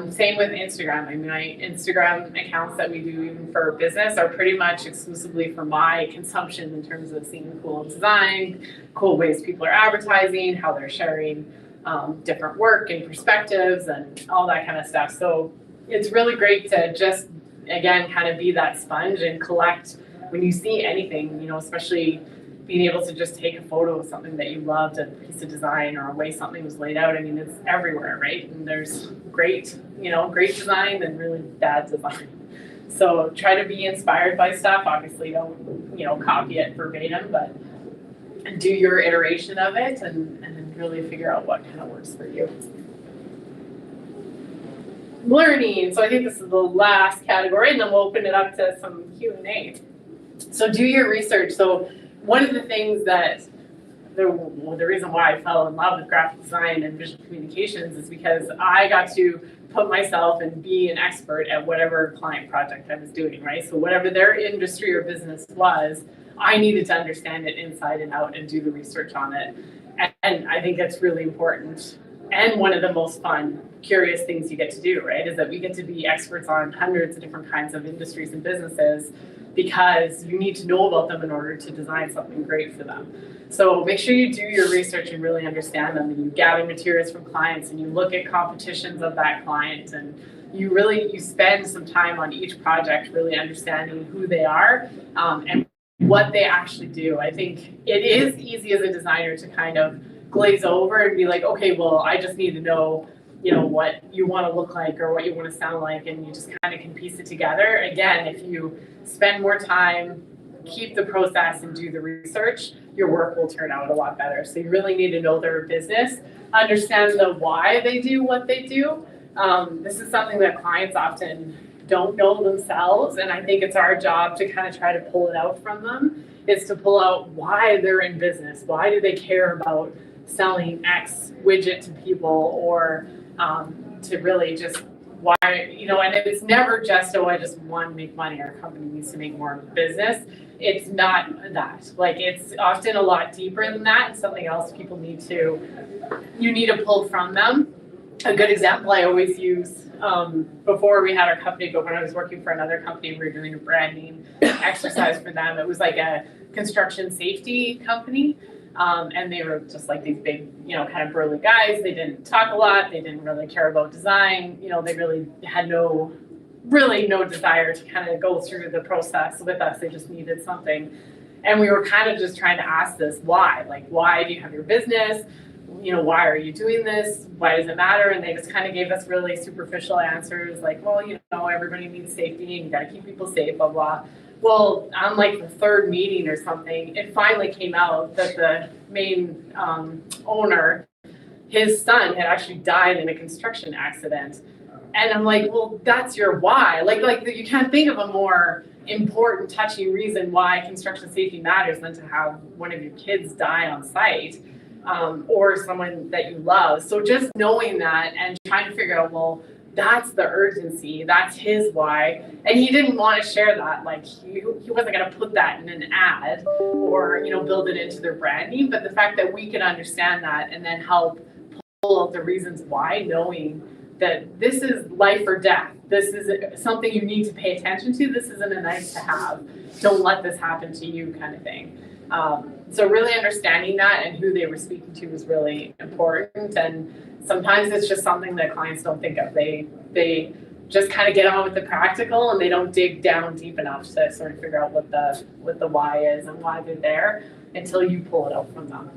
[SPEAKER 2] Same with Instagram. I mean, my Instagram accounts that we do even for business are pretty much exclusively for my consumption in terms of seeing cool design, cool ways people are advertising, how they're sharing different work and perspectives and all that kind of stuff. So it's really great to just, again, kind of be that sponge and collect when you see anything, you know, especially being able to just take a photo of something that you loved, a piece of design or a way something was laid out. I mean, it's everywhere, right? And there's great design and really bad design. So try to be inspired by stuff. Obviously don't, you know, copy it verbatim, but do your iteration of it and then really figure out what kind of works for you. Learning. So I think this is the last category, and then we'll open it up to some Q&A. So do your research. So one of the things that the reason why I fell in love with graphic design and visual communications is because I got to put myself and be an expert at whatever client project I was doing, right? So whatever their industry or business was, I needed to understand it inside and out and do the research on it. And I think that's really important. And one of the most fun, curious things you get to do, right, is that we get to be experts on hundreds of different kinds of industries and businesses because you need to know about them in order to design something great for them. So make sure you do your research and really understand them, and you gather materials from clients and you look at competitions of that client, and you spend some time on each project really understanding who they are and what they actually do. I think it is easy as a designer to kind of glaze over and be like, okay, well, I just need to know, you know, what you want to look like or what you want to sound like, and you just kind of can piece it together. Again, if you spend more time, keep the process and do the research, your work will turn out a lot better. So you really need to know their business, understand the why they do what they do. This is something that clients often don't know themselves, and I think it's our job to kind of try to pull it out from them, is to pull out why they're in business. Why do they care about selling X widget to people, or to really just why, and it's never just, oh, I just want to make money, our company needs to make more business. It's not that. Like, it's often a lot deeper than that, and something else people need to pull from them. A good example I always use, before we had our company, but when I was working for another company, we were doing a branding exercise for them. It was like a construction safety company. And they were just like these big, kind of burly guys. They didn't talk a lot. They didn't really care about design. They really had no desire to kind of go through the process with us. They just needed something. And we were kind of just trying to ask this, why? Like, why do you have your business? Why are you doing this? Why does it matter? And they just kind of gave us really superficial answers like, well, everybody needs safety and you got to keep people safe, blah, blah. Well, on like the third meeting or something, it finally came out that the main owner, his son had actually died in a construction accident. And I'm like, well, that's your why. Like you can't think of a more important, touching reason why construction safety matters than to have one of your kids die on site, or someone that you love. So just knowing that and trying to figure out, well, that's the urgency, that's his why. And he didn't want to share that. Like, he wasn't going to put that in an ad or, build it into their branding. But the fact that we can understand that and then help pull out the reasons why, knowing that this is life or death. This is something you need to pay attention to. This isn't a nice to have. Don't let this happen to you kind of thing. So really understanding that and who they were speaking to was really important. And sometimes it's just something that clients don't think of. They just kind of get on with the practical and they don't dig down deep enough to sort of figure out what the why is and why they're there until you pull it out from them.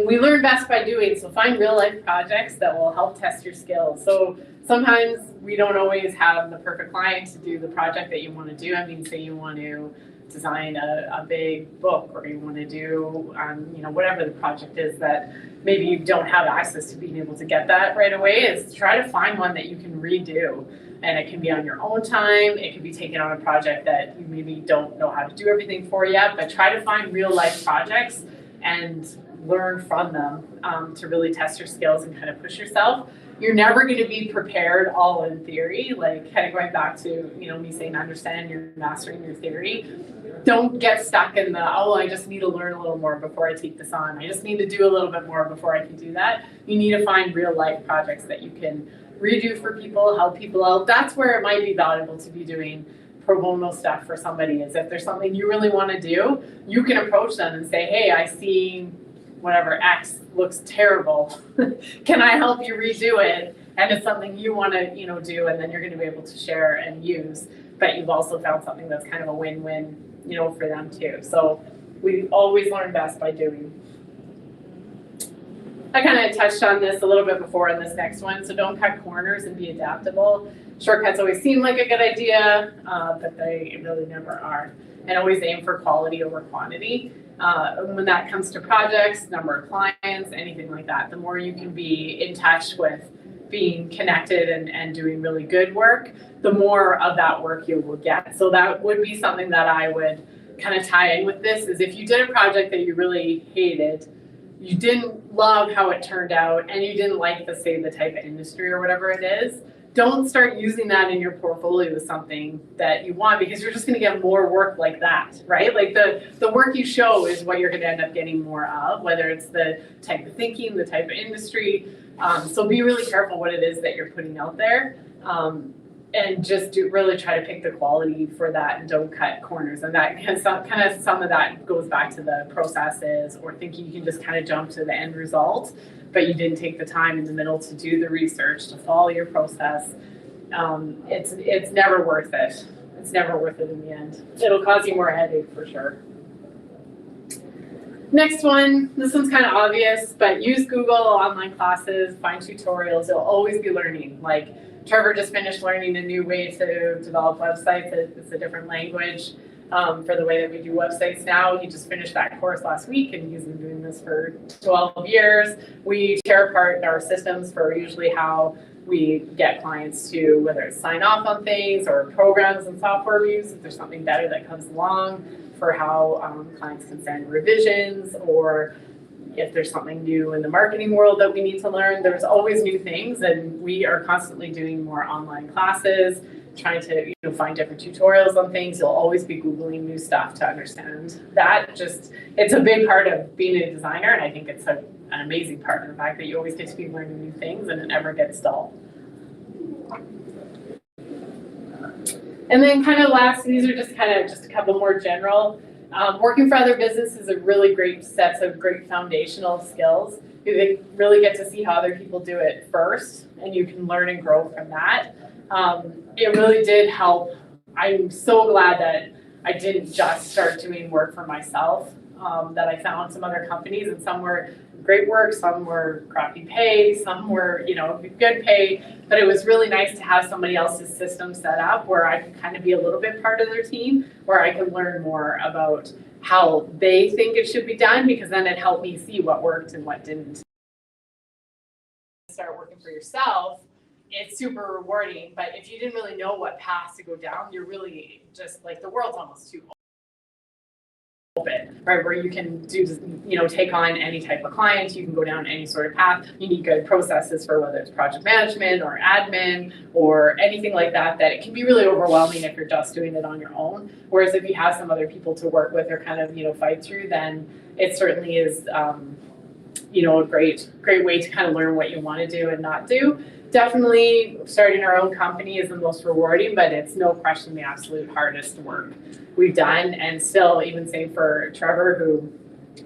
[SPEAKER 2] We learn best by doing, so find real life projects that will help test your skills. So sometimes we don't always have the perfect client to do the project that you want to do. I mean, say you want to design a big book, or you want to do, whatever the project is that maybe you don't have access to being able to get that right away, is try to find one that you can redo. And it can be on your own time. It can be taken on a project that you maybe don't know how to do everything for yet, but try to find real life projects and learn from them to really test your skills and kind of push yourself. You're never going to be prepared all in theory, like kind of going back to, me saying understand you're mastering your theory. Don't get stuck in the, I just need to learn a little more before I take this on. I just need to do a little bit more before I can do that. You need to find real life projects that you can redo for people, help people out. That's where it might be valuable to be doing pro bono stuff for somebody, is if there's something you really want to do, you can approach them and say, hey, I see whatever X looks terrible. Can I help you redo it? And it's something you want to, do, and then you're going to be able to share and use. But you've also found something that's kind of a win-win, for them too. So we always learn best by doing. I kind of touched on this a little bit before in this next one. So don't cut corners and be adaptable. Shortcuts always seem like a good idea, but they really never are. And always aim for quality over quantity. When that comes to projects, number of clients, anything like that, the more you can be in touch with being connected and doing really good work, the more of that work you will get. So that would be something that I would kind of tie in with this, is if you did a project that you really hated, you didn't love how it turned out, and you didn't like the type of industry or whatever it is, don't start using that in your portfolio as something that you want, because you're just going to get more work like that, right? Like the work you show is what you're going to end up getting more of, whether it's the type of thinking, the type of industry. So be really careful what it is that you're putting out there, and just really try to pick the quality for that and don't cut corners. And that some of that goes back to the processes, or thinking you can just kind of jump to the end result, but you didn't take the time in the middle to do the research, to follow your process. It's never worth it. It's never worth it in the end. It'll cause you more headache for sure. Next one, this one's kind of obvious, but use Google, online classes, find tutorials. You'll always be learning. Like Trevor just finished learning a new way to develop websites. It's a different language for the way that we do websites now. He just finished that course last week, and he's been doing this for 12 years. We tear apart our systems for usually how we get clients to, whether it's sign off on things or programs and software reviews, if there's something better that comes along, for how clients can send revisions, or if there's something new in the marketing world that we need to learn. There's always new things, and we are constantly doing more online classes, trying to find different tutorials on things. You'll always be Googling new stuff to understand that. It's a big part of being a designer, and I think it's an amazing part of the fact that you always get to be learning new things and it never gets dull. And then kind of last, these are just a couple more general. Working for other businesses is a really great sets of great foundational skills. You really get to see how other people do it first, and you can learn and grow from that. It really did help. I'm so glad that I didn't just start doing work for myself, that I found some other companies, and some were great work, some were crappy pay, some were, good pay, but it was really nice to have somebody else's system set up where I could kind of be a little bit part of their team, where I could learn more about how they think it should be done, because then it helped me see what worked and what didn't. Start working for yourself, it's super rewarding, but if you didn't really know what paths to go down, you're really just like, the world's almost too open, right? Where you can do, take on any type of client, you can go down any sort of path. You need good processes for whether it's project management or admin or anything like that, that it can be really overwhelming if you're just doing it on your own. Whereas if you have some other people to work with or kind of, fight through, then it certainly is, a great way to kind of learn what you want to do and not do. Definitely starting our own company is the most rewarding, but it's no question the absolute hardest work we've done. And still, even same for Trevor, who,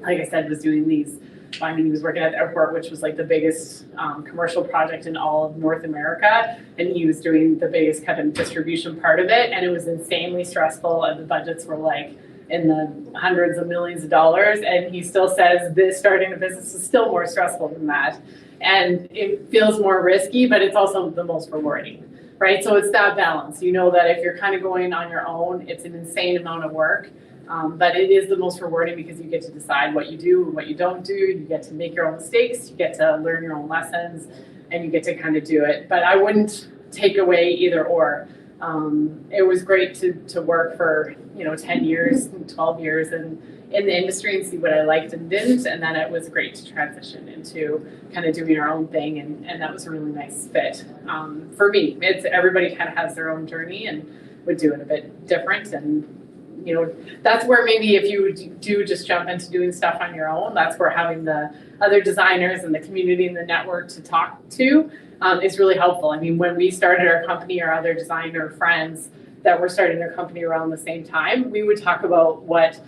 [SPEAKER 2] like I said, was doing these, he was working at the airport, which was like the biggest commercial project in all of North America. And he was doing the biggest kind of distribution part of it. And it was insanely stressful, and the budgets were like in the hundreds of millions of dollars. And he still says this starting a business is still more stressful than that. And it feels more risky, but it's also the most rewarding, right? So it's that balance. You know that if you're kind of going on your own, it's an insane amount of work, but it is the most rewarding because you get to decide what you do and what you don't do. You get to make your own mistakes, you get to learn your own lessons, and you get to kind of do it. But I wouldn't take away either or. It was great to work for 10 years, 12 years in the industry and see what I liked and didn't, and then it was great to transition into kind of doing our own thing, and that was a really nice fit for me. It's everybody kind of has their own journey and would do it a bit different, and that's where maybe if you do just jump into doing stuff on your own, that's where having the other designers and the community and the network to talk to is really helpful. I mean, when we started our company, our other designer friends that were starting their company around the same time, we would talk about what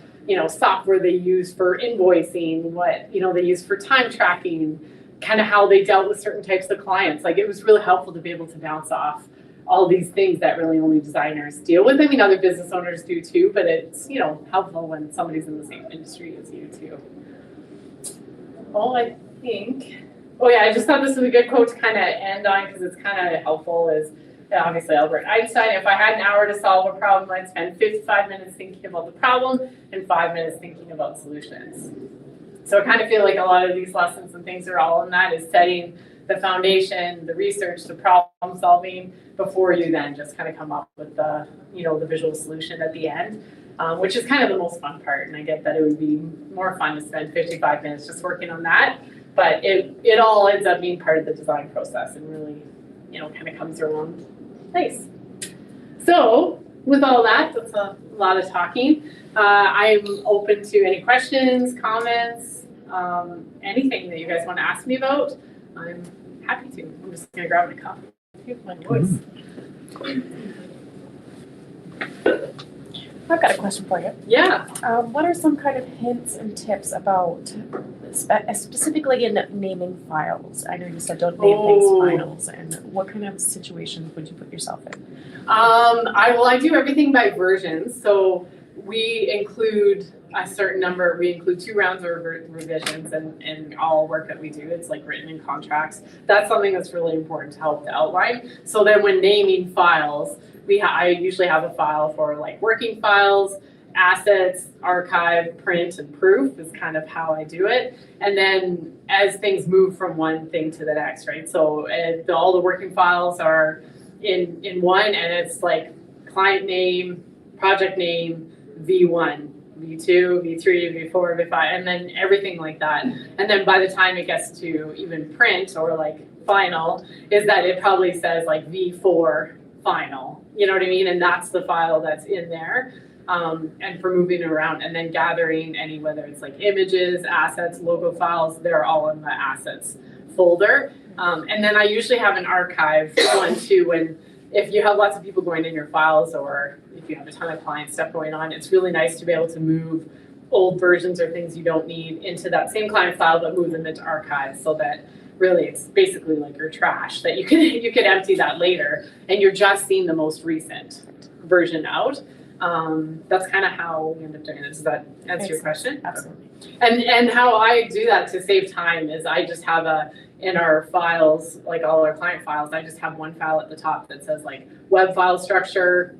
[SPEAKER 2] software they use for invoicing, what they use for time tracking, kind of how they dealt with certain types of clients. Like, it was really helpful to be able to bounce off all these things that really only designers deal with. I mean, other business owners do too, but it's helpful when somebody's in the same industry as you too. Well, I think, I just thought this was a good quote to kind of end on, because it's kind of helpful. Is obviously Albert Einstein: if I had an hour to solve a problem, I'd spend 55 minutes thinking about the problem and 5 minutes thinking about solutions. So I kind of feel like a lot of these lessons and things are all in that, is setting the foundation, the research, the problem solving, before you then just kind of come up with the the visual solution at the end, which is kind of the most fun part. And I get that it would be more fun to spend 55 minutes just working on that, but it all ends up being part of the design process and really kind of comes around place. So with all that, that's a lot of talking. I'm open to any questions, comments, anything that you guys want to ask me about. I'm happy to. I'm just going to grab my coffee with my voice.
[SPEAKER 3] I've got a question for you.
[SPEAKER 2] Yeah.
[SPEAKER 3] What are some kind of hints and tips about, specifically in naming files? I know you said don't name things files, and what kind of situations would you put yourself in?
[SPEAKER 2] I do everything by versions. So we include a certain number. We include 2 rounds of revisions in all work that we do. It's like written in contracts. That's something that's really important to help the outline. So then when naming files, I usually have a file for like working files, assets, archive, print, and proof is kind of how I do it. And then as things move from one thing to the next, right? So all the working files are in one, and it's like client name, project name, V1, V2, V3, V4, V5, and then everything like that. And then by the time it gets to even print or like final, is that it probably says like V4 final, you know what I mean? And that's the file that's in there. And for moving around and then gathering any, whether it's like images, assets, logo files, they're all in the assets folder. And then I usually have an archive one too, when if you have lots of people going in your files, or if you have a ton of client stuff going on, it's really nice to be able to move old versions or things you don't need into that same client file, but move them into archives, so that really it's basically like your trash that you can empty that later, and you're just seeing the most recent version out. That's kind of how we end up doing it. Does that answer your question?
[SPEAKER 3] Absolutely.
[SPEAKER 2] And how I do that to save time is I just have in our files, like all our client files, I just have one file at the top that says like web file structure,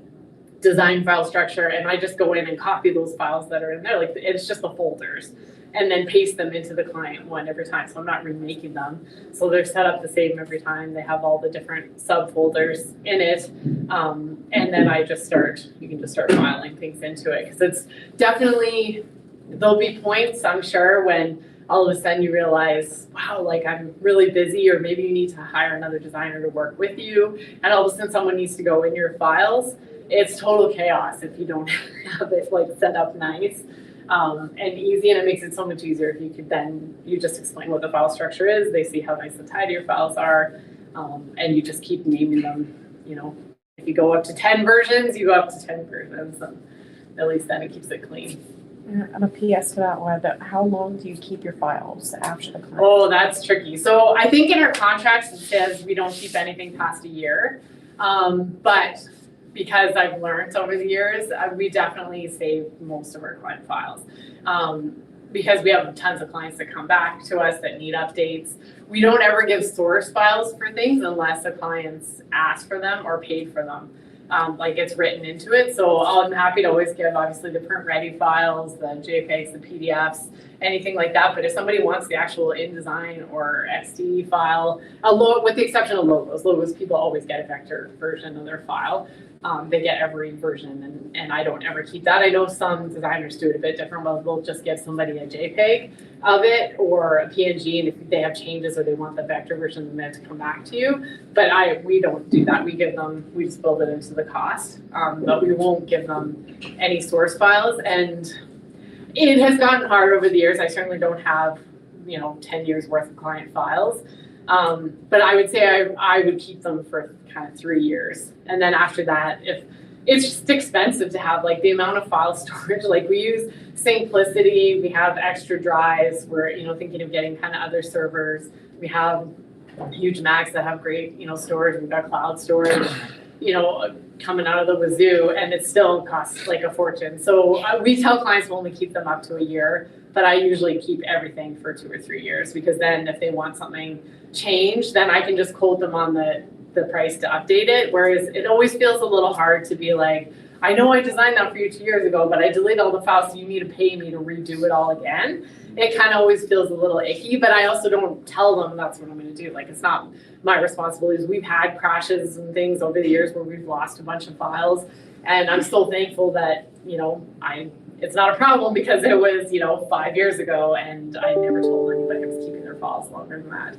[SPEAKER 2] design file structure, and I just go in and copy those files that are in there. Like it's just the folders, and then paste them into the client one every time. So I'm not remaking them. So they're set up the same every time. They have all the different subfolders in it. And then you can just start filing things into it. Because it's definitely, there'll be points, I'm sure, when all of a sudden you realize, wow, like I'm really busy, or maybe you need to hire another designer to work with you. And all of a sudden someone needs to go in your files. It's total chaos if you don't have it like set up nice. And easy, and it makes it so much easier if you just explain what the file structure is, they see how nice and tidy your files are, and you just keep naming them, you know, if you go up to 10 versions, you go up to 10 versions, and at least then it keeps it clean.
[SPEAKER 3] And a PS to that one, how long do you keep your files after the client?
[SPEAKER 2] Oh, that's tricky. So I think in our contracts it says we don't keep anything past a year, but because I've learned over the years, we definitely save most of our client files. Because we have tons of clients that come back to us that need updates. We don't ever give source files for things unless the clients ask for them or paid for them. Like it's written into it. So I'm happy to always give obviously the print ready files, the JPEGs, the PDFs, anything like that. But if somebody wants the actual InDesign or XD file, with the exception of logos people always get a vector version of their file. They get every version, and I don't ever keep that. I know some designers do it a bit different, but they'll just give somebody a JPEG of it or a PNG, and if they have changes or they want the vector version, then they have to come back to you. But we don't do that. We just build it into the cost, but we won't give them any source files. And it has gotten hard over the years. I certainly don't have 10 years worth of client files. But I would say I would keep them for kind of 3 years. And then after that, if it's just expensive to have like the amount of file storage, like we use Simplicity, we have extra drives, we're, thinking of getting kind of other servers. We have huge Macs that have great, storage. We've got cloud storage, coming out of the wazoo, and it still costs like a fortune. So we tell clients we'll only keep them up to a year, but I usually keep everything for 2 or 3 years, because then if they want something changed, then I can just quote them on the price to update it. Whereas it always feels a little hard to be like, I know I designed that for you 2 years ago, but I deleted all the files, so you need to pay me to redo it all again. It kind of always feels a little icky, but I also don't tell them that's what I'm going to do. Like, it's not my responsibility. We've had crashes and things over the years where we've lost a bunch of files, and I'm so thankful that, it's not a problem, because it was, 5 years ago, and I never told anybody I was keeping their files longer than that.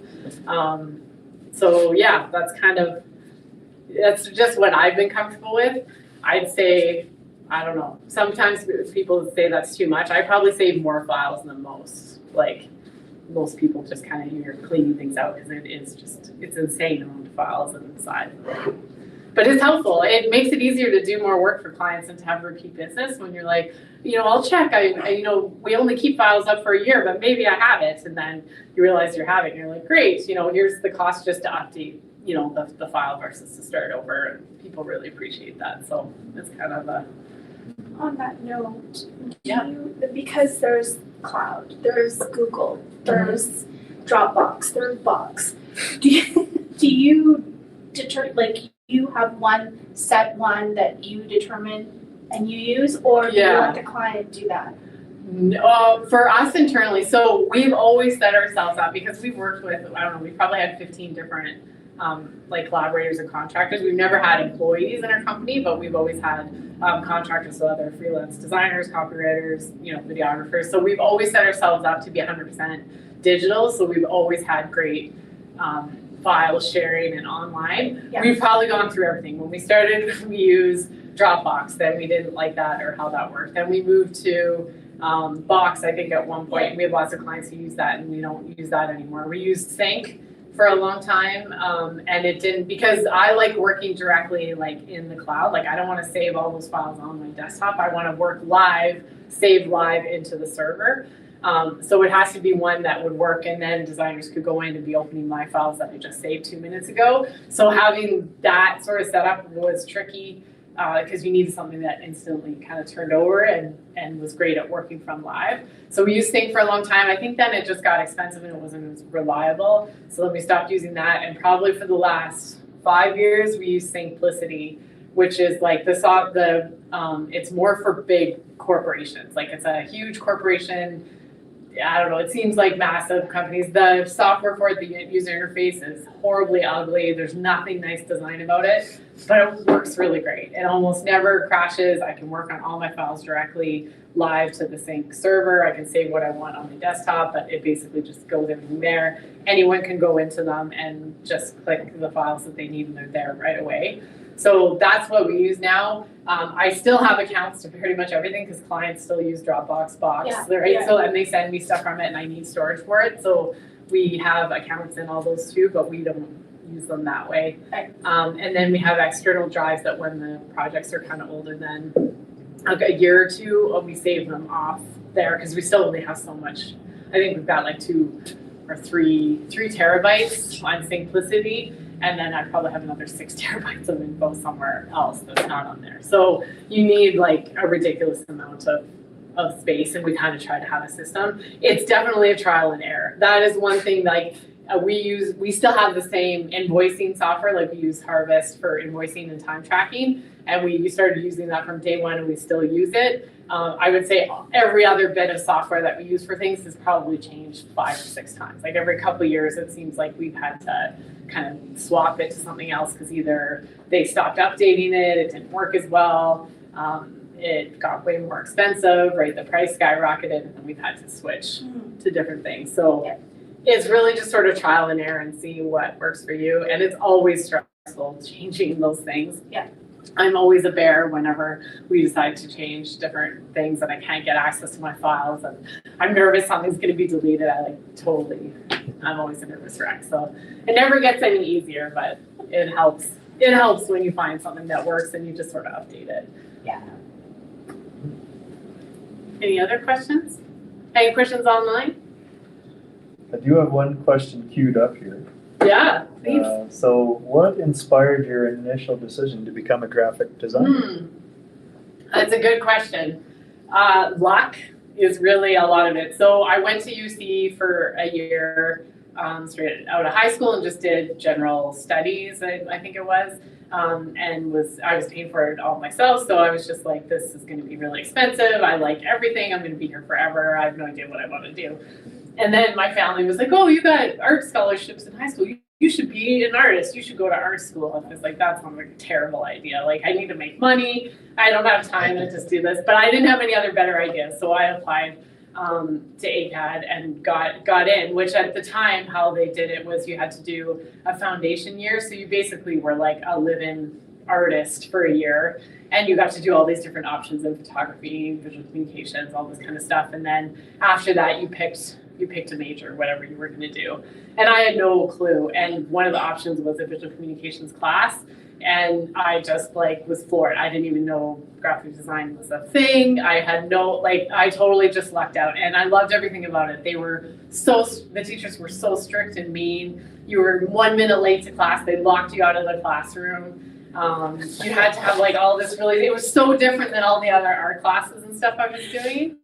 [SPEAKER 2] So yeah, that's just what I've been comfortable with. I'd say, I don't know, sometimes people say that's too much. I probably save more files than most. Like, most people just kind of, you're cleaning things out, because it's insane amount of files inside. But it's helpful. It makes it easier to do more work for clients and to have repeat business when you're like, I'll check. We only keep files up for a year, but maybe I have it. And then you realize you're having it. You're like, great, here's the cost just to update, the file versus to start over. And people really appreciate that. So it's kind of a...
[SPEAKER 4] On that note,
[SPEAKER 2] Yeah.
[SPEAKER 4] Because there's cloud, there's Google, there's Dropbox, there's Box, do you you have one set one that you determine and you use, or do you
[SPEAKER 2] Yeah.
[SPEAKER 4] let the client do that?
[SPEAKER 2] For us internally, so we've always set ourselves up because we've worked with, I don't know, we probably had 15 different like collaborators and contractors. We've never had employees in our company, but we've always had contractors, so other freelance designers, copywriters, videographers. So we've always set ourselves up to be 100% digital. So we've always had great file sharing and online.
[SPEAKER 4] Yeah.
[SPEAKER 2] We've probably gone through everything. When we started, we used Dropbox, then we didn't like that or how that worked. Then we moved to Box, I think at one point. We have lots of clients who use that and we don't use that anymore. We used Sync for a long time and it didn't, because I like working directly like in the cloud. Like I don't want to save all those files on my desktop. I want to work live, save live into the server. So it has to be one that would work, and then designers could go in and be opening my files that I just saved 2 minutes ago. So having that sort of set up was tricky because you needed something that instantly kind of turned over and was great at working from live. So we used Sync for a long time. I think then it just got expensive and it wasn't as reliable. So then we stopped using that, and probably for the last 5 years we use Syncplicity, which is like it's more for big corporations. Like it's a huge corporation. I don't know, it seems like massive companies. The software for it, the user interface is horribly ugly. There's nothing nice design about it, but it works really great. It almost never crashes. I can work on all my files directly live to the Sync server. I can save what I want on my desktop, but it basically just goes everything there. Anyone can go into them and just click the files that they need and they're there right away. So that's what we use now. I still have accounts to pretty much everything because clients still use Dropbox, Box, right?
[SPEAKER 4] Yeah.
[SPEAKER 2] So, and they send me stuff from it and I need storage for it. So we have accounts in all those too, but we don't use them that way.
[SPEAKER 4] Right.
[SPEAKER 2] And then we have external drives that when the projects are kind of older than like a year or two, we save them off there because we still only have so much. I think we've got like 2 or 3 terabytes on Syncplicity. And then I probably have another 6 terabytes of info somewhere else that's not on there. So you need like a ridiculous amount of space, and we kind of try to have a system. It's definitely a trial and error. That is one thing, like we still have the same invoicing software, like we use Harvest for invoicing and time tracking. And we started using that from day one and we still use it. I would say every other bit of software that we use for things has probably changed 5 or 6 times. Like every couple of years, it seems like we've had to kind of swap it to something else because either they stopped updating it, it didn't work as well, it got way more expensive, right? The price skyrocketed, and then we've had to switch to different things. So it's really just sort of trial and error and see what works for you. And it's always stressful changing those things.
[SPEAKER 4] Yeah. I'm
[SPEAKER 2] always a bear whenever we decide to change different things and I can't get access to my files and I'm nervous something's going to be deleted. I'm always a nervous wreck. So it never gets any easier, but it helps. It helps when you find something that works and you just sort of update it.
[SPEAKER 4] Yeah.
[SPEAKER 2] Any other questions? Any questions online?
[SPEAKER 1] I do have one question queued up here.
[SPEAKER 2] Yeah, please.
[SPEAKER 1] So what inspired your initial decision to become a graphic designer?
[SPEAKER 2] That's a good question. Luck is really a lot of it. So I went to UC for a year straight out of high school and just did general studies, I think it was, and I was paying for it all myself. So I was just like, this is going to be really expensive. I like everything. I'm going to be here forever. I have no idea what I want to do. And then my family was like, oh, you got art scholarships in high school. You should be an artist. You should go to art school. And I was like, that sounds like a terrible idea. Like, I need to make money. I don't have time to just do this. But I didn't have any other better ideas. So I applied to ACAD and got in, which at the time, how they did it was you had to do a foundation year. So you basically were like a live-in artist for a year. And you got to do all these different options in photography, visual communications, all this kind of stuff. And then after that, you picked a major, whatever you were going to do. And I had no clue. And one of the options was a visual communications class. And I just was floored. I didn't even know graphic design was a thing. I totally just lucked out. And I loved everything about it. The teachers were so strict and mean. You were 1 minute late to class. They locked you out of the classroom. You had to have all this it was so different than all the other art classes and stuff I was doing.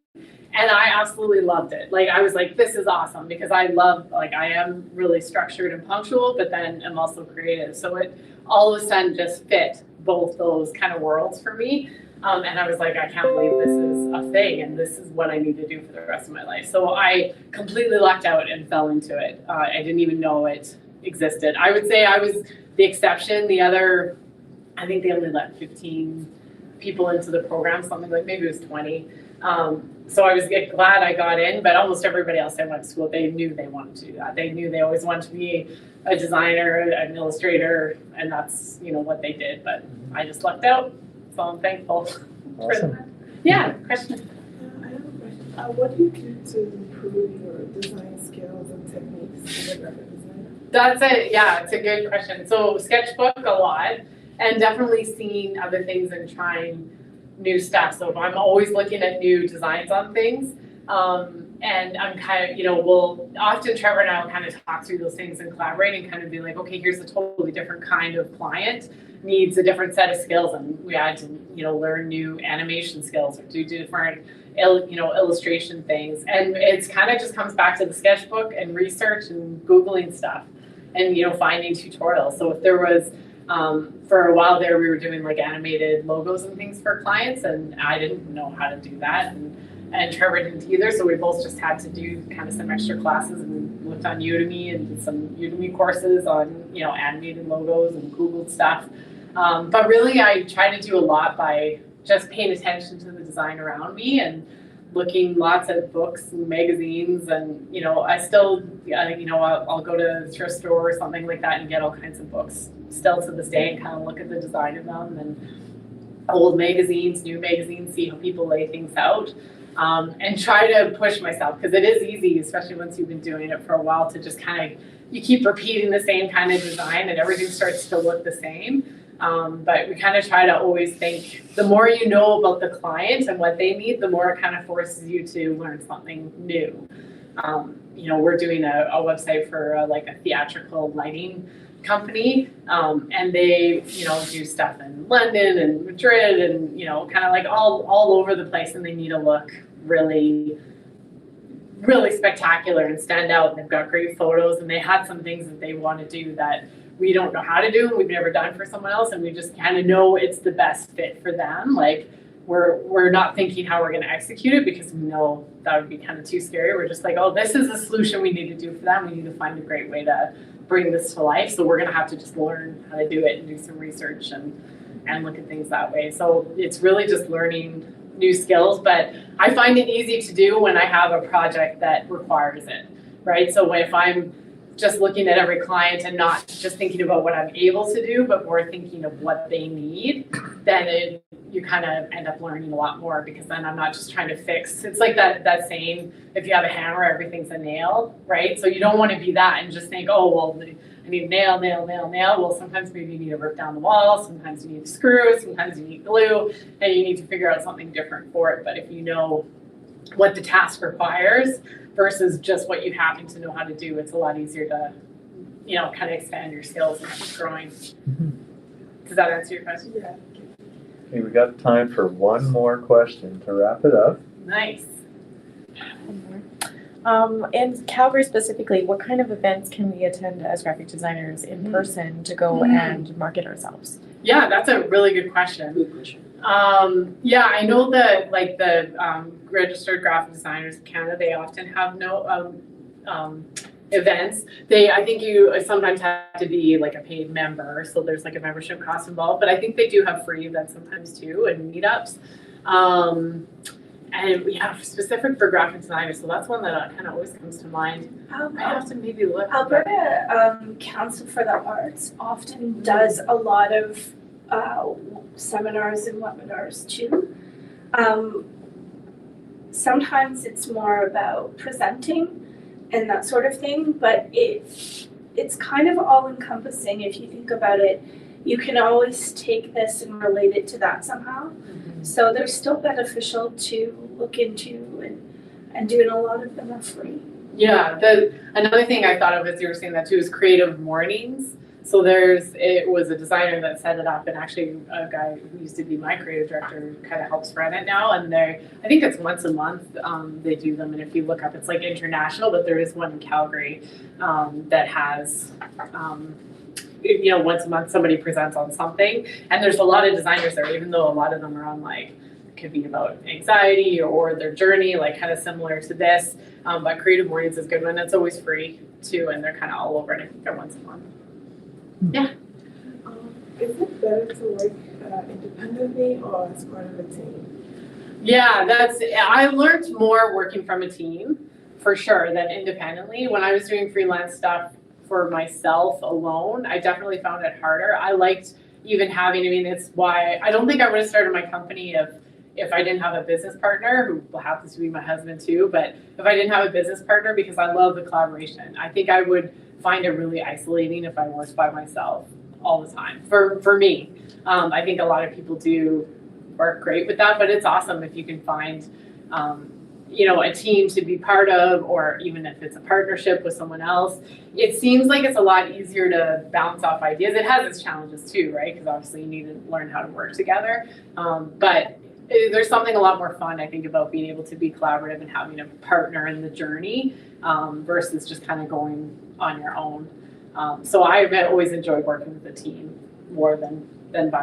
[SPEAKER 2] And I absolutely loved it. I was like, this is awesome because I love, I am really structured and punctual, but then I'm also creative. So it all of a sudden just fit both those kind of worlds for me. And I was like, I can't believe this is a thing and this is what I need to do for the rest of my life. So I completely lucked out and fell into it. I didn't even know it existed. I would say I was the exception. The other, I think they only let 15 people into the program, something like maybe it was 20. So I was glad I got in, but almost everybody else I went to school, they knew they wanted to do that. They knew they always wanted to be a designer, an illustrator, and that's, you know, what they did. But I just lucked out, so I'm thankful for
[SPEAKER 1] Awesome.
[SPEAKER 2] that. Yeah, question.
[SPEAKER 5] I have a question. What do you do to improve your design skills and techniques as a graphic designer?
[SPEAKER 2] That's it's a good question. So sketchbook a lot, and definitely seeing other things and trying new stuff. So I'm always looking at new designs on things. And I'm kind of, often Trevor and I will kind of talk through those things and collaborate and kind of be like, okay, here's a totally different kind of client, needs a different set of skills, and we had to, learn new animation skills or do different, illustration things. And it's kind of just comes back to the sketchbook and research and Googling stuff and, finding tutorials. So if there was, for a while there, we were doing like animated logos and things for clients, and I didn't know how to do that. And Trevor didn't either, so we both just had to do kind of some extra classes and looked on Udemy and did some Udemy courses on, animated logos and Googled stuff. But really I try to do a lot by just paying attention to the design around me and looking lots at books and magazines, and I still, I'll go to a thrift store or something like that and get all kinds of books still to this day and kind of look at the design of them, and old magazines, new magazines, see how people lay things out. And try to push myself, because it is easy, especially once you've been doing it for a while, to just kind of, you keep repeating the same kind of design and everything starts to look the same. But we kind of try to always think, the more you know about the client and what they need, the more it kind of forces you to learn something new. We're doing a website for like a theatrical lighting company, and they, do stuff in London and Madrid and, kind of like all over the place, and they need to look really, really spectacular and stand out. And they've got great photos, and they had some things that they want to do that we don't know how to do and we've never done for someone else, and we just kind of know it's the best fit for them. Like we're not thinking how we're going to execute it because we know that would be kind of too scary. We're just like, oh, this is the solution we need to do for them. We need to find a great way to bring this to life. So we're going to have to just learn how to do it and do some research and look at things that way. So it's really just learning new skills, but I find it easy to do when I have a project that requires it, right? So if I'm just looking at every client and not just thinking about what I'm able to do, but more thinking of what they need, then you kind of end up learning a lot more, because then I'm not just trying to fix. It's like that saying, if you have a hammer, everything's a nail, right? So you don't want to be that and just think, oh, well, I need nail. Well, sometimes maybe you need to rip down the wall, sometimes you need screws, sometimes you need glue, and you need to figure out something different for it. But if you know what the task requires versus just what you happen to know how to do, it's a lot easier to, kind of expand your skills and keep growing. Does that answer your question?
[SPEAKER 5] Yeah.
[SPEAKER 1] Okay, we got time for one more question to wrap it up.
[SPEAKER 2] Nice.
[SPEAKER 3] In Calgary specifically, what kind of events can we attend as graphic designers in person to go and market ourselves?
[SPEAKER 2] Yeah, that's a really good question.
[SPEAKER 6] Good question.
[SPEAKER 2] I know that like the registered graphic designers of Canada, they often have no events. I think you sometimes have to be like a paid member, so there's like a membership cost involved, but I think they do have free events sometimes too, and meetups. And specific for graphic designers, so that's one that kind of always comes to mind. I have to maybe look.
[SPEAKER 4] Alberta Council for the Arts often does a lot of seminars and webinars too. Sometimes it's more about presenting and that sort of thing, but it's kind of all encompassing if you think about it. You can always take this and relate it to that somehow. So they're still beneficial to look into, and doing a lot of them are free.
[SPEAKER 2] Yeah, another thing I thought of as you were saying that too is creative mornings. So it was a designer that set it up, and actually a guy who used to be my creative director kind of helps run it now. And I think it's once a month they do them. And if you look up, it's like international, but there is one in Calgary that has once a month somebody presents on something, and there's a lot of designers there, even though a lot of them are on like, could be about anxiety or their journey, like kind of similar to this. But Creative Mornings is good one. It's always free too, and they're kind of all over, and I think they're once a month.
[SPEAKER 5] Is it better to work independently or as part of a team?
[SPEAKER 2] Yeah, I learned more working from a team for sure than independently. When I was doing freelance stuff for myself alone, I definitely found it harder. I liked even having, it's why I don't think I would have started my company if I didn't have a business partner, who happens to be my husband too, but if I didn't have a business partner, because I love the collaboration. I think I would find it really isolating if I worked by myself all the time, for me. I think a lot of people do work great with that, but it's awesome if you can find, a team to be part of, or even if it's a partnership with someone else. It seems like it's a lot easier to bounce off ideas. It has its challenges too, right? Because obviously you need to learn how to work together. But there's something a lot more fun, I think, about being able to be collaborative and having a partner in the journey versus just kind of going on your own. So I've always enjoyed working with a team more than by